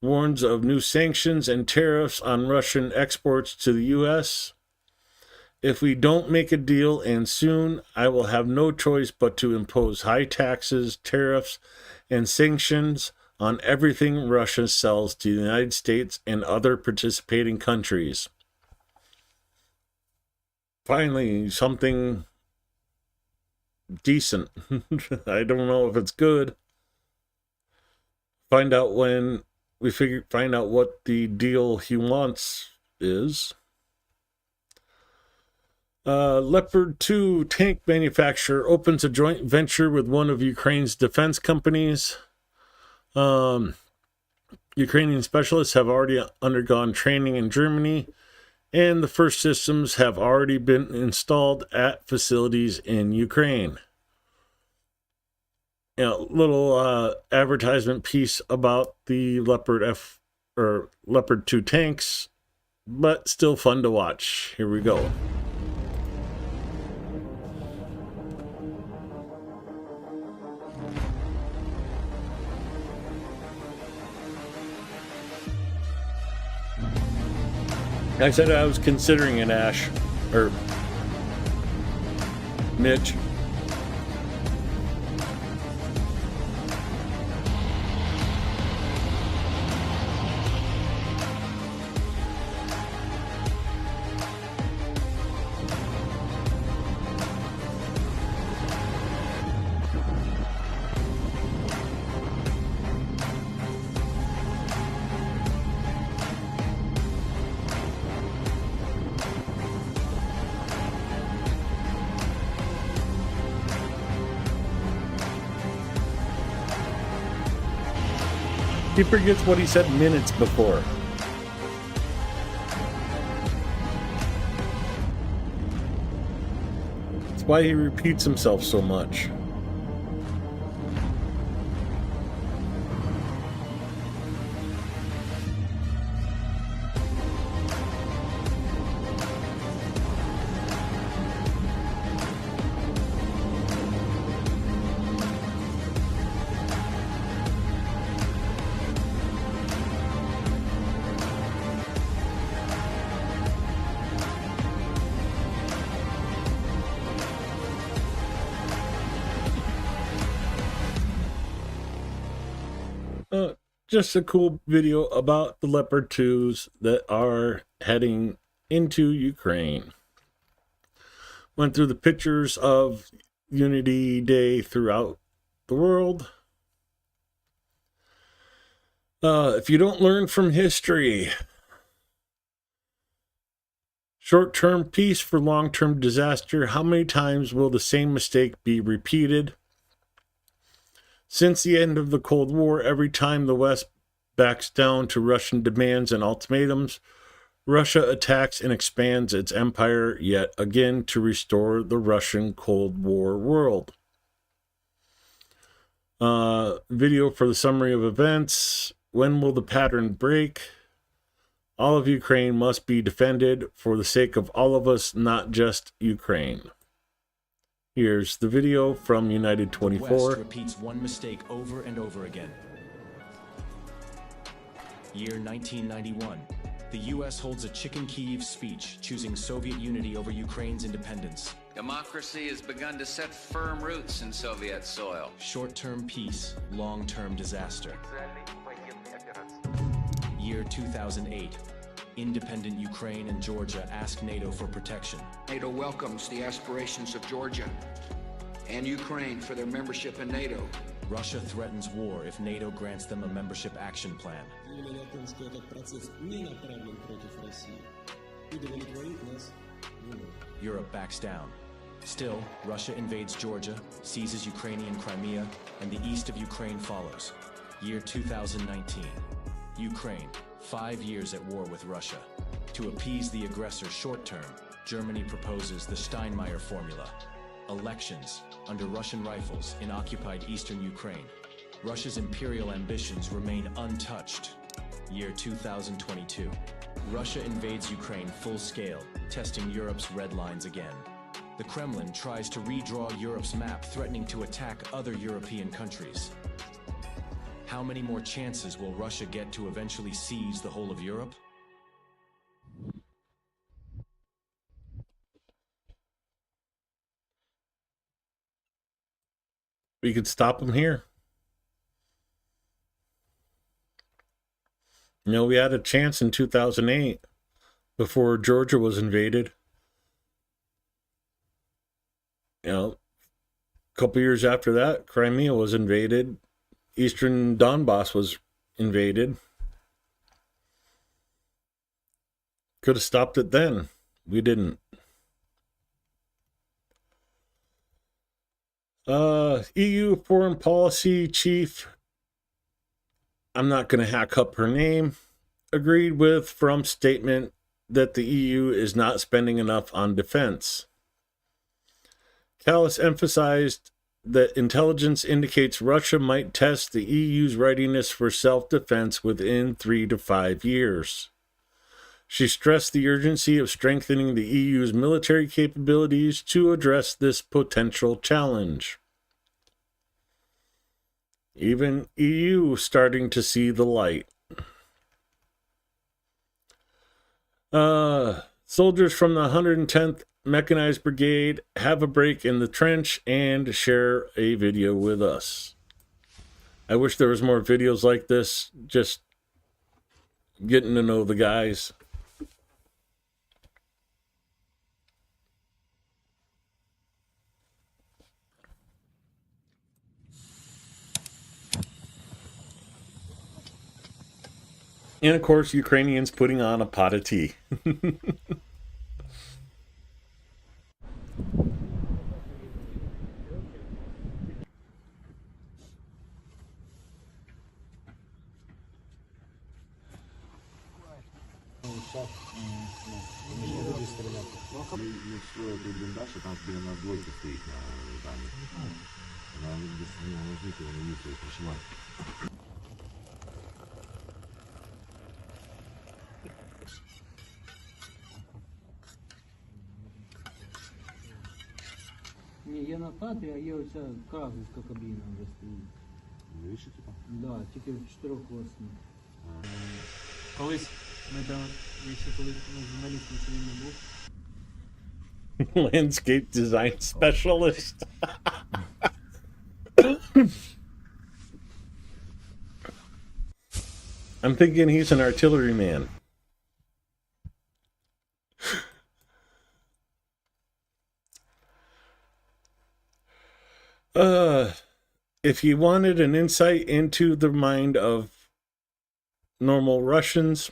warns of new sanctions and tariffs on Russian exports to the U.S., If we don't make a deal, and soon, I will have no choice but to impose high taxes, tariffs, and sanctions on everything Russia sells to the United States and other participating countries. Finally, something decent. I don't know if it's good. Find out when we find out what the deal he wants is. Leopard 2 tank manufacturer opens a joint venture with one of Ukraine's defense companies. Ukrainian specialists have already undergone training in Germany, and the first systems have already been installed at facilities in Ukraine. Little advertisement piece about the Leopard 2 tanks, but still fun to watch. Here we go. I said I was considering it, Ash, or Mitch. He forgets what he said minutes before. That's why he repeats himself so much. Just a cool video about the Leopard 2s that are heading into Ukraine. Went through the pictures of Unity Day throughout the world. If you don't learn from history, short-term peace for long-term disaster, how many times will the same mistake be repeated? Since the end of the Cold War, every time the West backs down to Russian demands and ultimatums, Russia attacks and expands its empire yet again to restore the Russian Cold War world. Video for the summary of events. When will the pattern break? All of Ukraine must be defended for the sake of all of us, not just Ukraine. Here's the video from United 24. The West repeats one mistake over and over again. Year 1991. The U.S. holds a Chicken Kyiv speech, choosing Soviet unity over Ukraine's independence. Democracy has begun to set firm roots in Soviet soil. Short-term peace, long-term disaster. Year 2008. Independent Ukraine and Georgia ask NATO for protection. NATO welcomes the aspirations of Georgia and Ukraine for their membership in NATO. Russia threatens war if NATO grants them a membership action plan. Europe backs down. Still, Russia invades Georgia, seizes Ukrainian Crimea, and the east of Ukraine follows. Year 2019. Ukraine, 5 years at war with Russia. To appease the aggressor short-term, Germany proposes the Steinmeier formula. Elections under Russian rifles in occupied eastern Ukraine. Russia's imperial ambitions remain untouched. Year 2022. Russia invades Ukraine full-scale, testing Europe's red lines again. The Kremlin tries to redraw Europe's map, threatening to attack other European countries. How many more chances will Russia get to eventually seize the whole of Europe? We could stop them here. You know, we had a chance in 2008 before Georgia was invaded. You know, a couple years after that, Crimea was invaded. Eastern Donbass was invaded. Could have stopped it then. We didn't. EU foreign policy chief, I'm not going to hack up her name, agreed with Trump's statement that the EU is not spending enough on defense. Callas emphasized that intelligence indicates Russia might test the EU's readiness for self-defense within 3 to 5 years. She stressed the urgency of strengthening the EU's military capabilities to address this potential challenge. Even EU starting to see the light. Soldiers from the 110th Mechanized Brigade have a break in the trench and share a video with us. I wish there was more videos like this, just getting to know the guys. And of course, Ukrainians putting on a pot of tea. Ні, є на кадрі, а є оця кравівська кабіна вже стоїть. Вище типа? Да, тільки в 4-класній. Колись ми там, ще коли журналістом цивільний був. Landscape design specialist. I'm thinking he's an artilleryman. If you wanted an insight into the mind of normal Russians,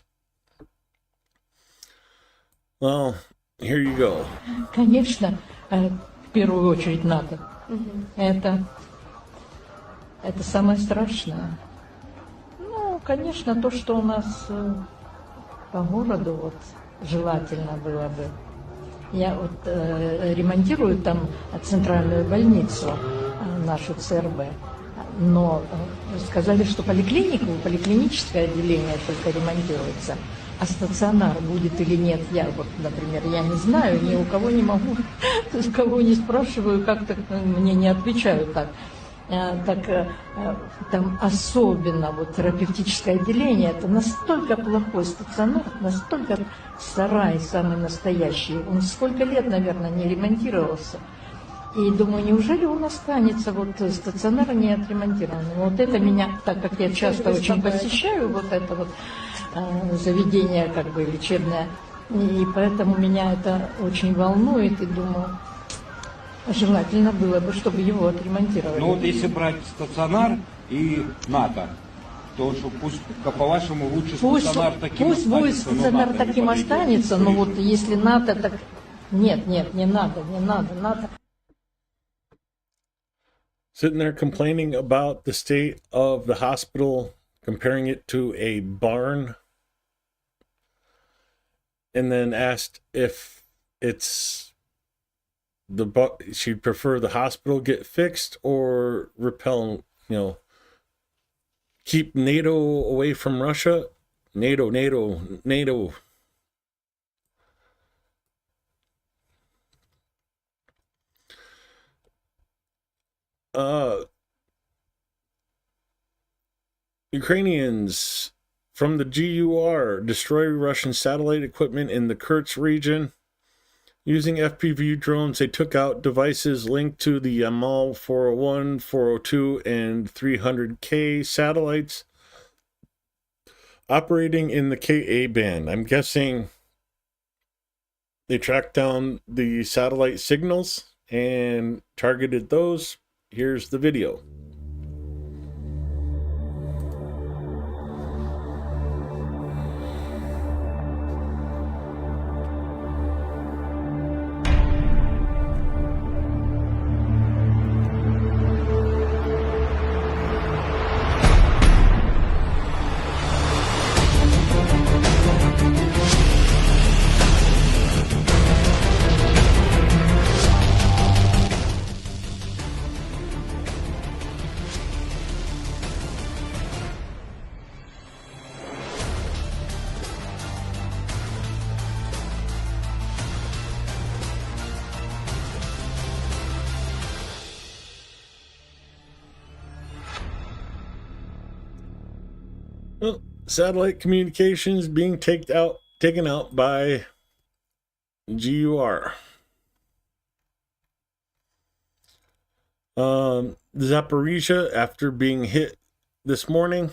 well, here you go. Конечно, в первую очередь НАТО. Это самое страшное. Ну, конечно, то, что у нас по городу вот желательно было бы. Я вот ремонтирую там центральную больницу, нашу ЦРБ, но сказали, что поликлиническое отделение только ремонтируется, а стационар будет или нет, я вот, например, я не знаю, ни у кого не могу, у кого не спрашиваю, как-то мне не отвечают так. Так там особенно вот терапевтическое отделение, это настолько плохой стационар, настолько сарай самый настоящий, он сколько лет, наверное, не ремонтировался. И думаю, неужели он останется вот стационар не отремонтированным? Вот это меня, так как я часто очень посещаю вот это вот заведение как бы лечебное, и поэтому меня это очень волнует, и думаю, желательно было бы, чтобы его отремонтировали. Ну вот если брать стационар и НАТО, то что пусть, по-вашему, лучше стационар таким останется. Пусть будет стационар таким останется, но вот если НАТО, так... Нет, не надо, НАТО. Sitting there complaining about the state of the hospital, comparing it to a barn, and then asked if it's she'd prefer the hospital get fixed or repel, keep NATO away from Russia. NATO. Ukrainians from the GUR destroy Russian satellite equipment in the Kursk region. Using FPV drones, they took out devices linked to the Yamal 401, 402, and 300K satellites operating in the Ka band. I'm guessing they tracked down the satellite signals and targeted those. Here's the video. Well, satellite communications being taken out by GUR. Zaporizhia, after being hit this morning,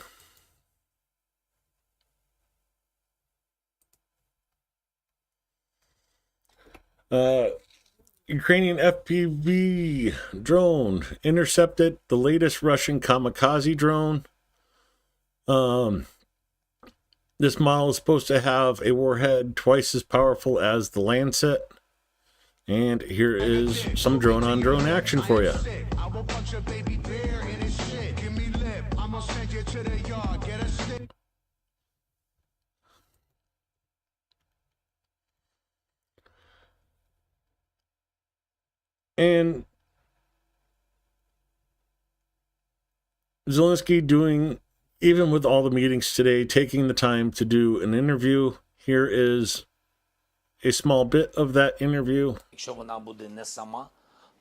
Ukrainian FPV drone intercepted the latest Russian kamikaze drone. This model is supposed to have a warhead twice as powerful as the Lancet. And here is some drone-on-drone action for you. And Zelensky doing, even with all the meetings today, taking the time to do an interview. Here is a small bit of that interview. Якщо вона буде не сама,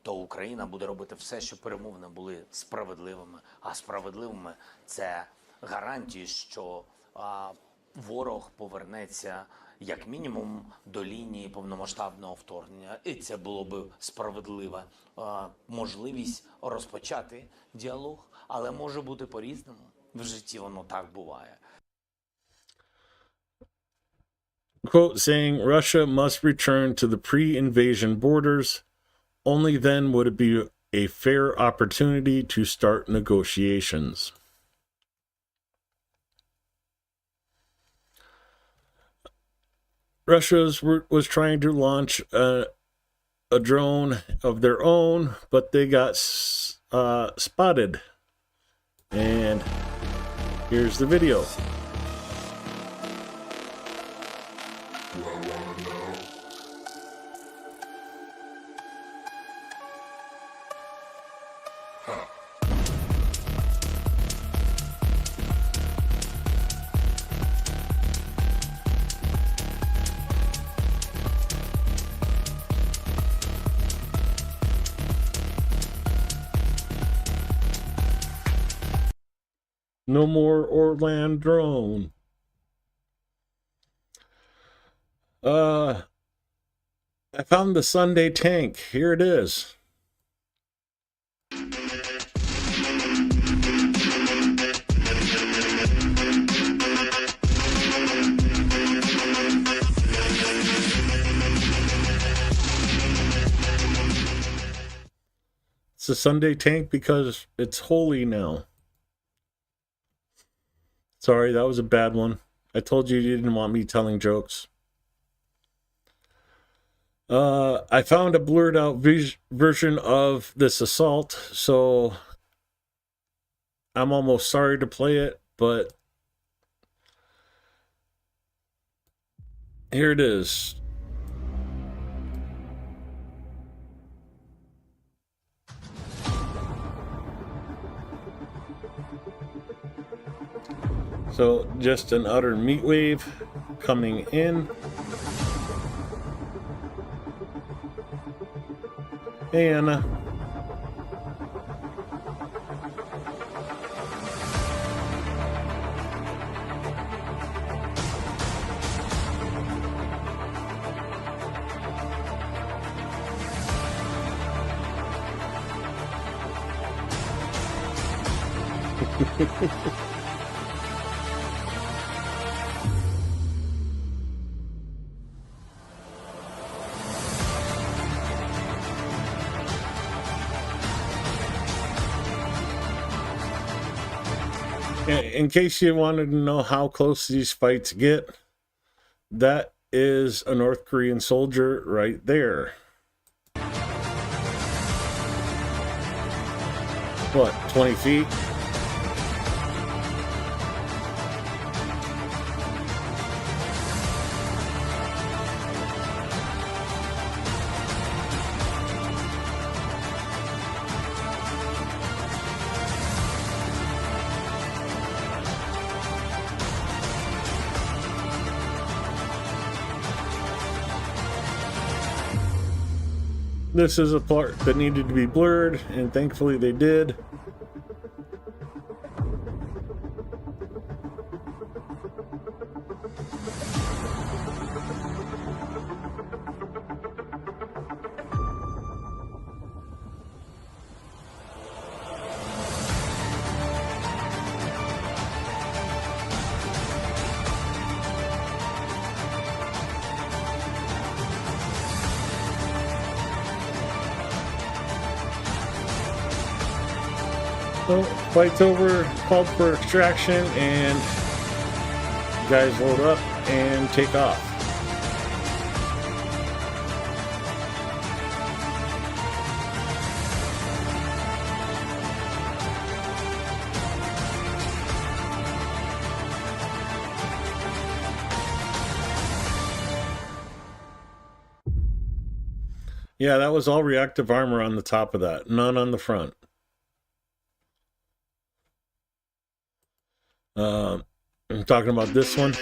то Україна буде робити все, щоб перемовини були справедливими. А справедливими – це гарантії, що ворог повернеться як мінімум до лінії повномасштабного вторгнення. І це було б справедлива можливість розпочати діалог, але може бути по-різному. В житті воно так буває. Quote saying Russia must return to the pre-invasion borders. Only then would it be a fair opportunity to start negotiations. Russia was trying to launch a drone of their own, but they got spotted. And here's the video. No more Orland drone. I found the Sunday tank. Here it is. It's a Sunday tank because it's holy now. Sorry, that was a bad one. I told you didn't want me telling jokes. I found a blurred out version of this assault, so I'm almost sorry to play it, but here it is. So just an utter meat wave coming in. And In case you wanted to know how close these fights get, that is a North Korean soldier right there. What, 20 feet? This is a part that needed to be blurred, and thankfully they did. So, fight's over, called for extraction, and guys load up and take off. Yeah, that was all reactive armor on the top of that, none on the front. I'm talking about this one.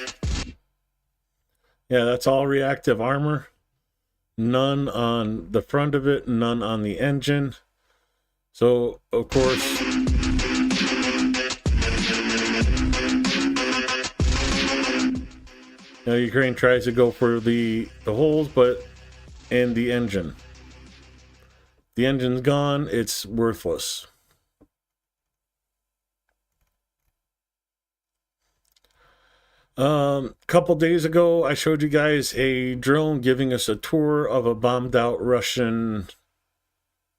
Yeah, that's all reactive armor. None on the front of it, none on the engine. So, of course, Ukraine tries to go for the holes, but in the engine. The engine's gone, it's worthless. Couple days ago, I showed you guys a drone giving us a tour of a bombed out Russian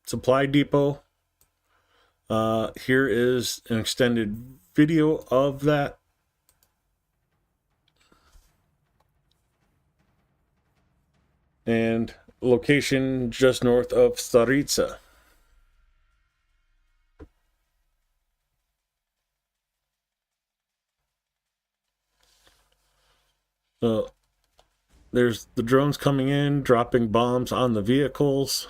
supply depot. Here is an extended video of that. And location just north of Staritsa. So there's the drones coming in, dropping bombs on the vehicles.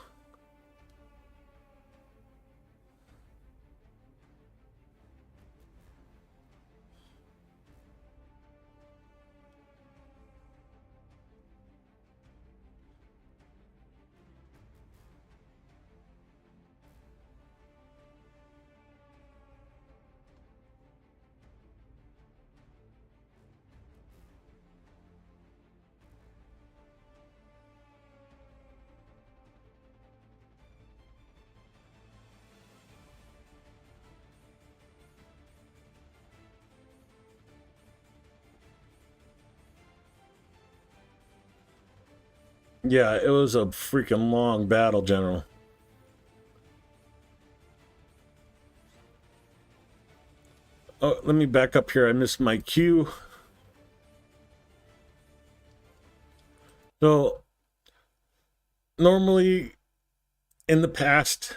Yeah, it was a freaking long battle, General. Oh, let me back up here. I missed my cue. So, normally, in the past,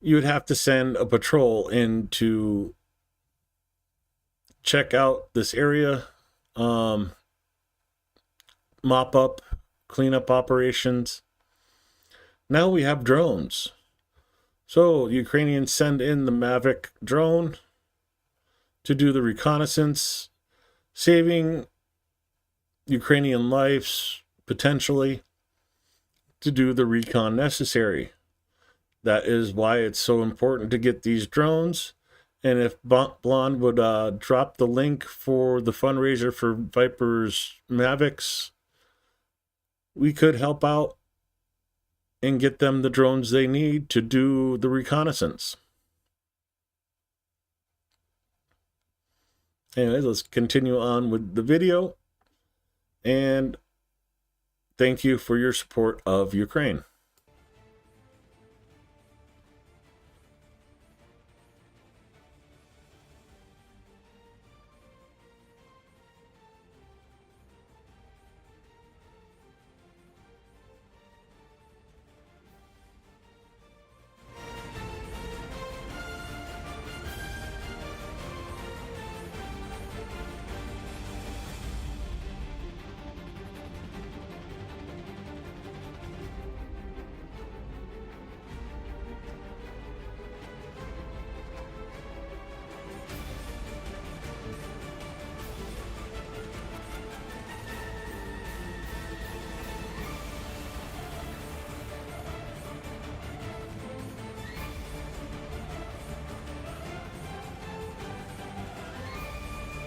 you would have to send a patrol in to check out this area, mop up, cleanup operations. Now we have drones. So Ukrainians send in the Mavic drone to do the reconnaissance, saving Ukrainian lives, potentially, to do the recon necessary. That is why it's so important to get these drones. And if Blonde would drop the link for the fundraiser for Viper's Mavics, we could help out and get them the drones they need to do the reconnaissance. Anyways, let's continue on with the video. And thank you for your support of Ukraine.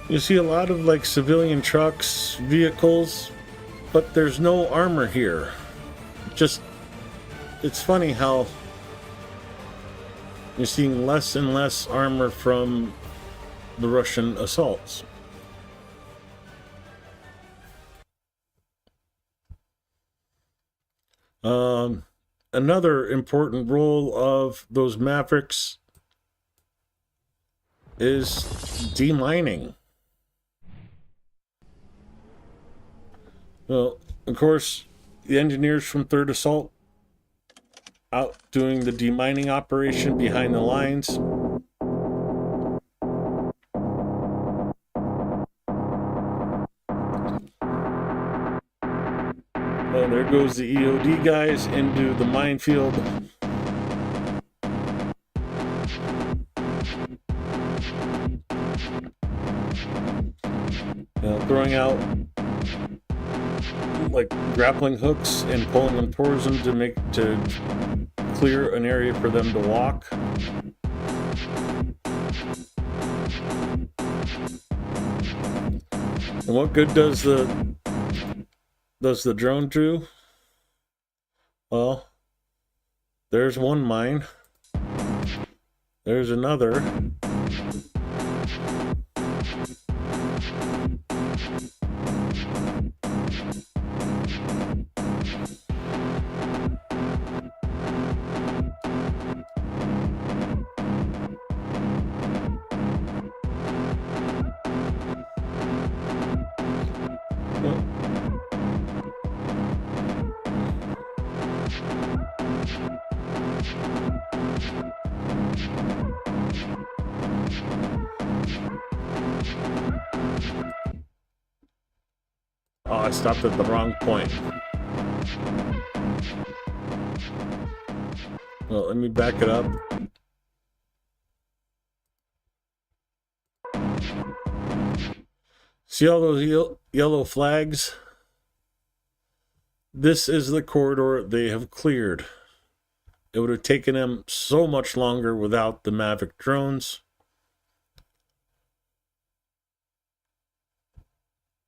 You see a lot of like civilian trucks, vehicles, but there's no armor here. Just, it's funny how you're seeing less and less armor from the Russian assaults. Another important role of those Mavericks is demining. Well, of course, the engineers from 3rd Assault out doing the demining operation behind the lines. Oh, there goes the EOD guys into the minefield. Throwing out like grappling hooks and pulling them towards them to clear an area for them to walk. And what good does the drone do? Well, there's one mine. There's another. Oh, I stopped at the wrong point. Well, let me back it up. See all those yellow flags? This is the corridor they have cleared. It would have taken them so much longer without the Mavic drones.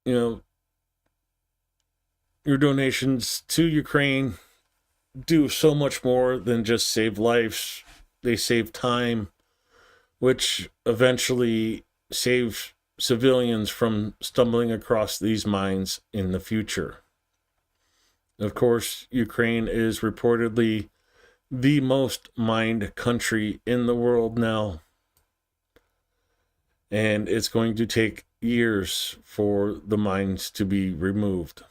You know, your donations to Ukraine do so much more than just save lives. They save time, which eventually saves civilians from stumbling across these mines in the future. Of course, Ukraine is reportedly the most mined country in the world now. And it's going to take years for the mines to be removed.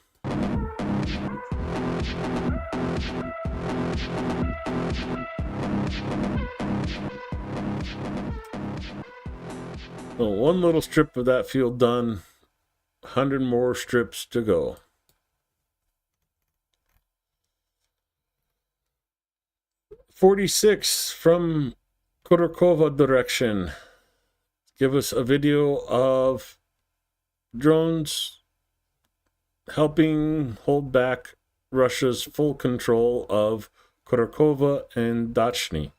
Well, one little strip of that field done, 100 more strips to go. .46 from Khodorkova direction. Give us a video of drones helping hold back Russia's full control of Khodorkova and Dachny.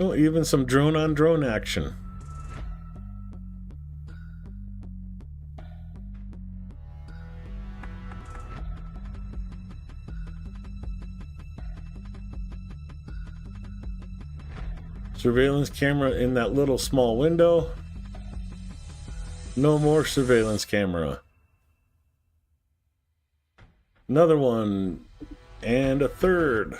Oh, even some drone-on-drone action. Surveillance camera in that little small window. No more surveillance camera. Another one. And a third.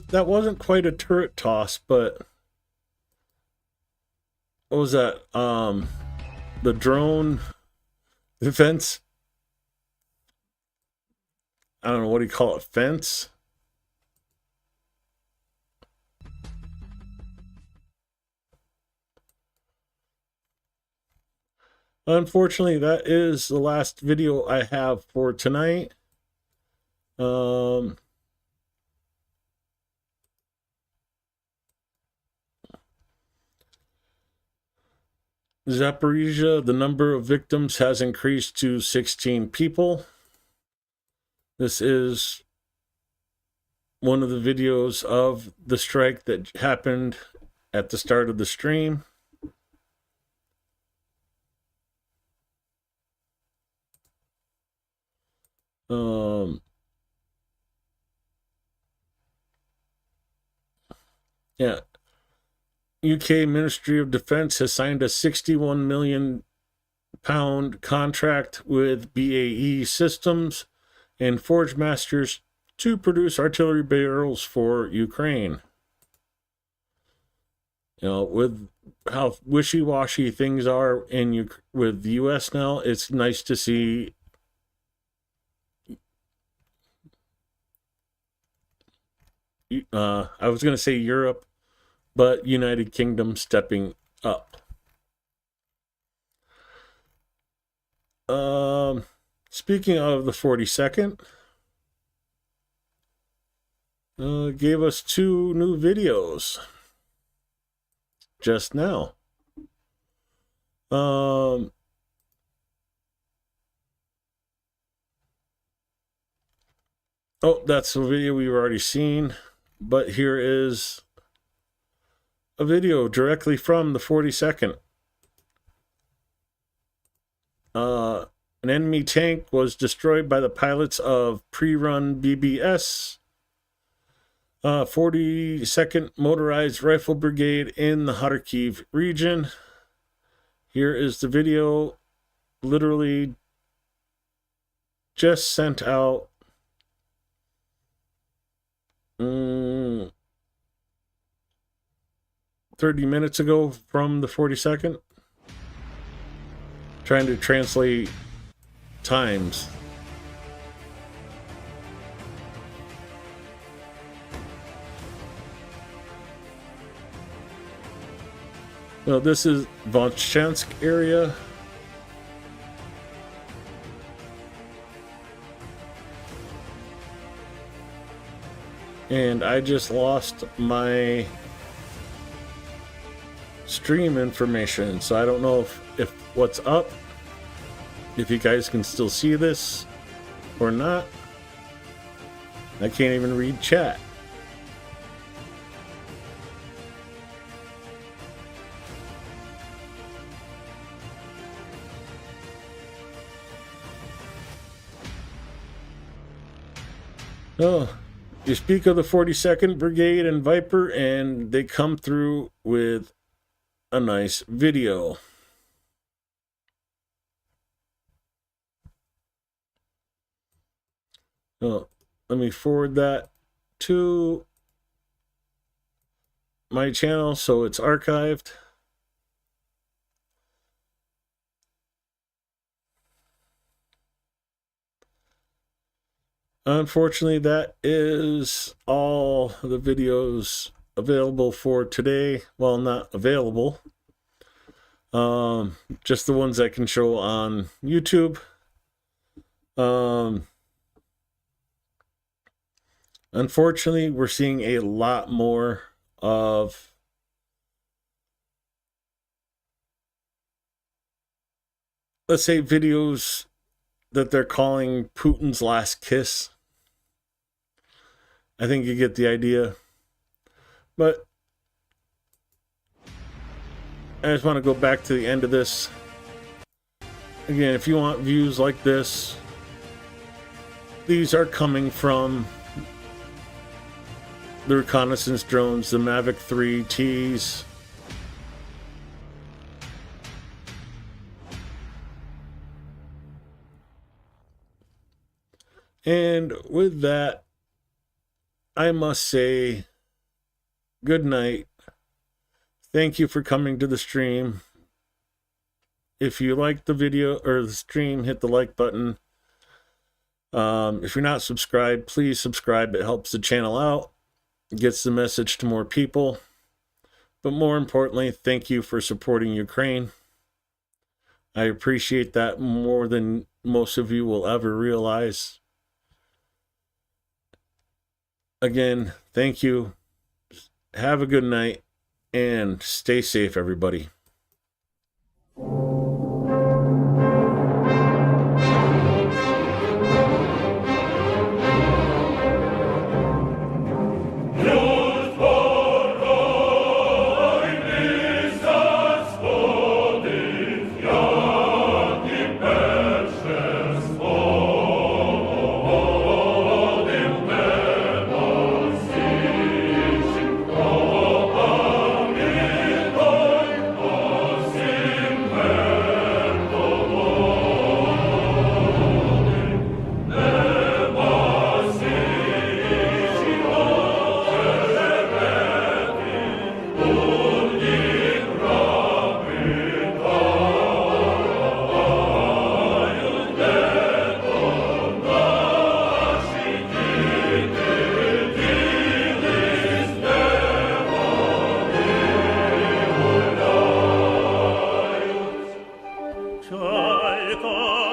That wasn't quite a turret toss, but what was that? The drone defense. I don't know, what do you call it? Fence? Unfortunately, that is the last video I have for tonight. Zaporizhia, the number of victims has increased to 16 people. This is one of the videos of the strike that happened at the start of the stream. Yeah. UK Ministry of Defence has signed a £61 million contract with BAE Systems and Forge Masters to produce artillery barrels for Ukraine. You know, with how wishy-washy things are with the US now, it's nice to see I was going to say Europe, but United Kingdom stepping up. Speaking of the 42nd, gave us 2 new videos just now. Oh, that's a video we've already seen, but here is a video directly from the 42nd. An enemy tank was destroyed by the pilots of pre-run BBS 42nd Motorized Rifle Brigade in the Kharkiv region. Here is the video, literally just sent out 30 minutes ago from the 42nd. Trying to translate times. Well, this is Volchansk area. And I just lost my stream information, so I don't know if what's up, if you guys can still see this or not. I can't even read chat. Oh, you speak of the 42nd Brigade and Viper, and they come through with a nice video. Oh, let me forward that to my channel so it's archived. Unfortunately, that is all the videos available for today. Well, not available. Just the ones I can show on YouTube. Unfortunately, we're seeing a lot more of let's say videos that they're calling Putin's last kiss. I think you get the idea. But I just want to go back to the end of this. Again, if you want views like this, these are coming from the reconnaissance drones, the Mavic 3Ts. And with that, I must say good night. Thank you for coming to the stream. If you like the video or the stream, hit the like button. If you're not subscribed, please subscribe. It helps the channel out, gets the message to more people. But more importantly, thank you for supporting Ukraine. I appreciate that more than most of you will ever realize. Again, thank you. Have a good night and stay safe, everybody. Czajka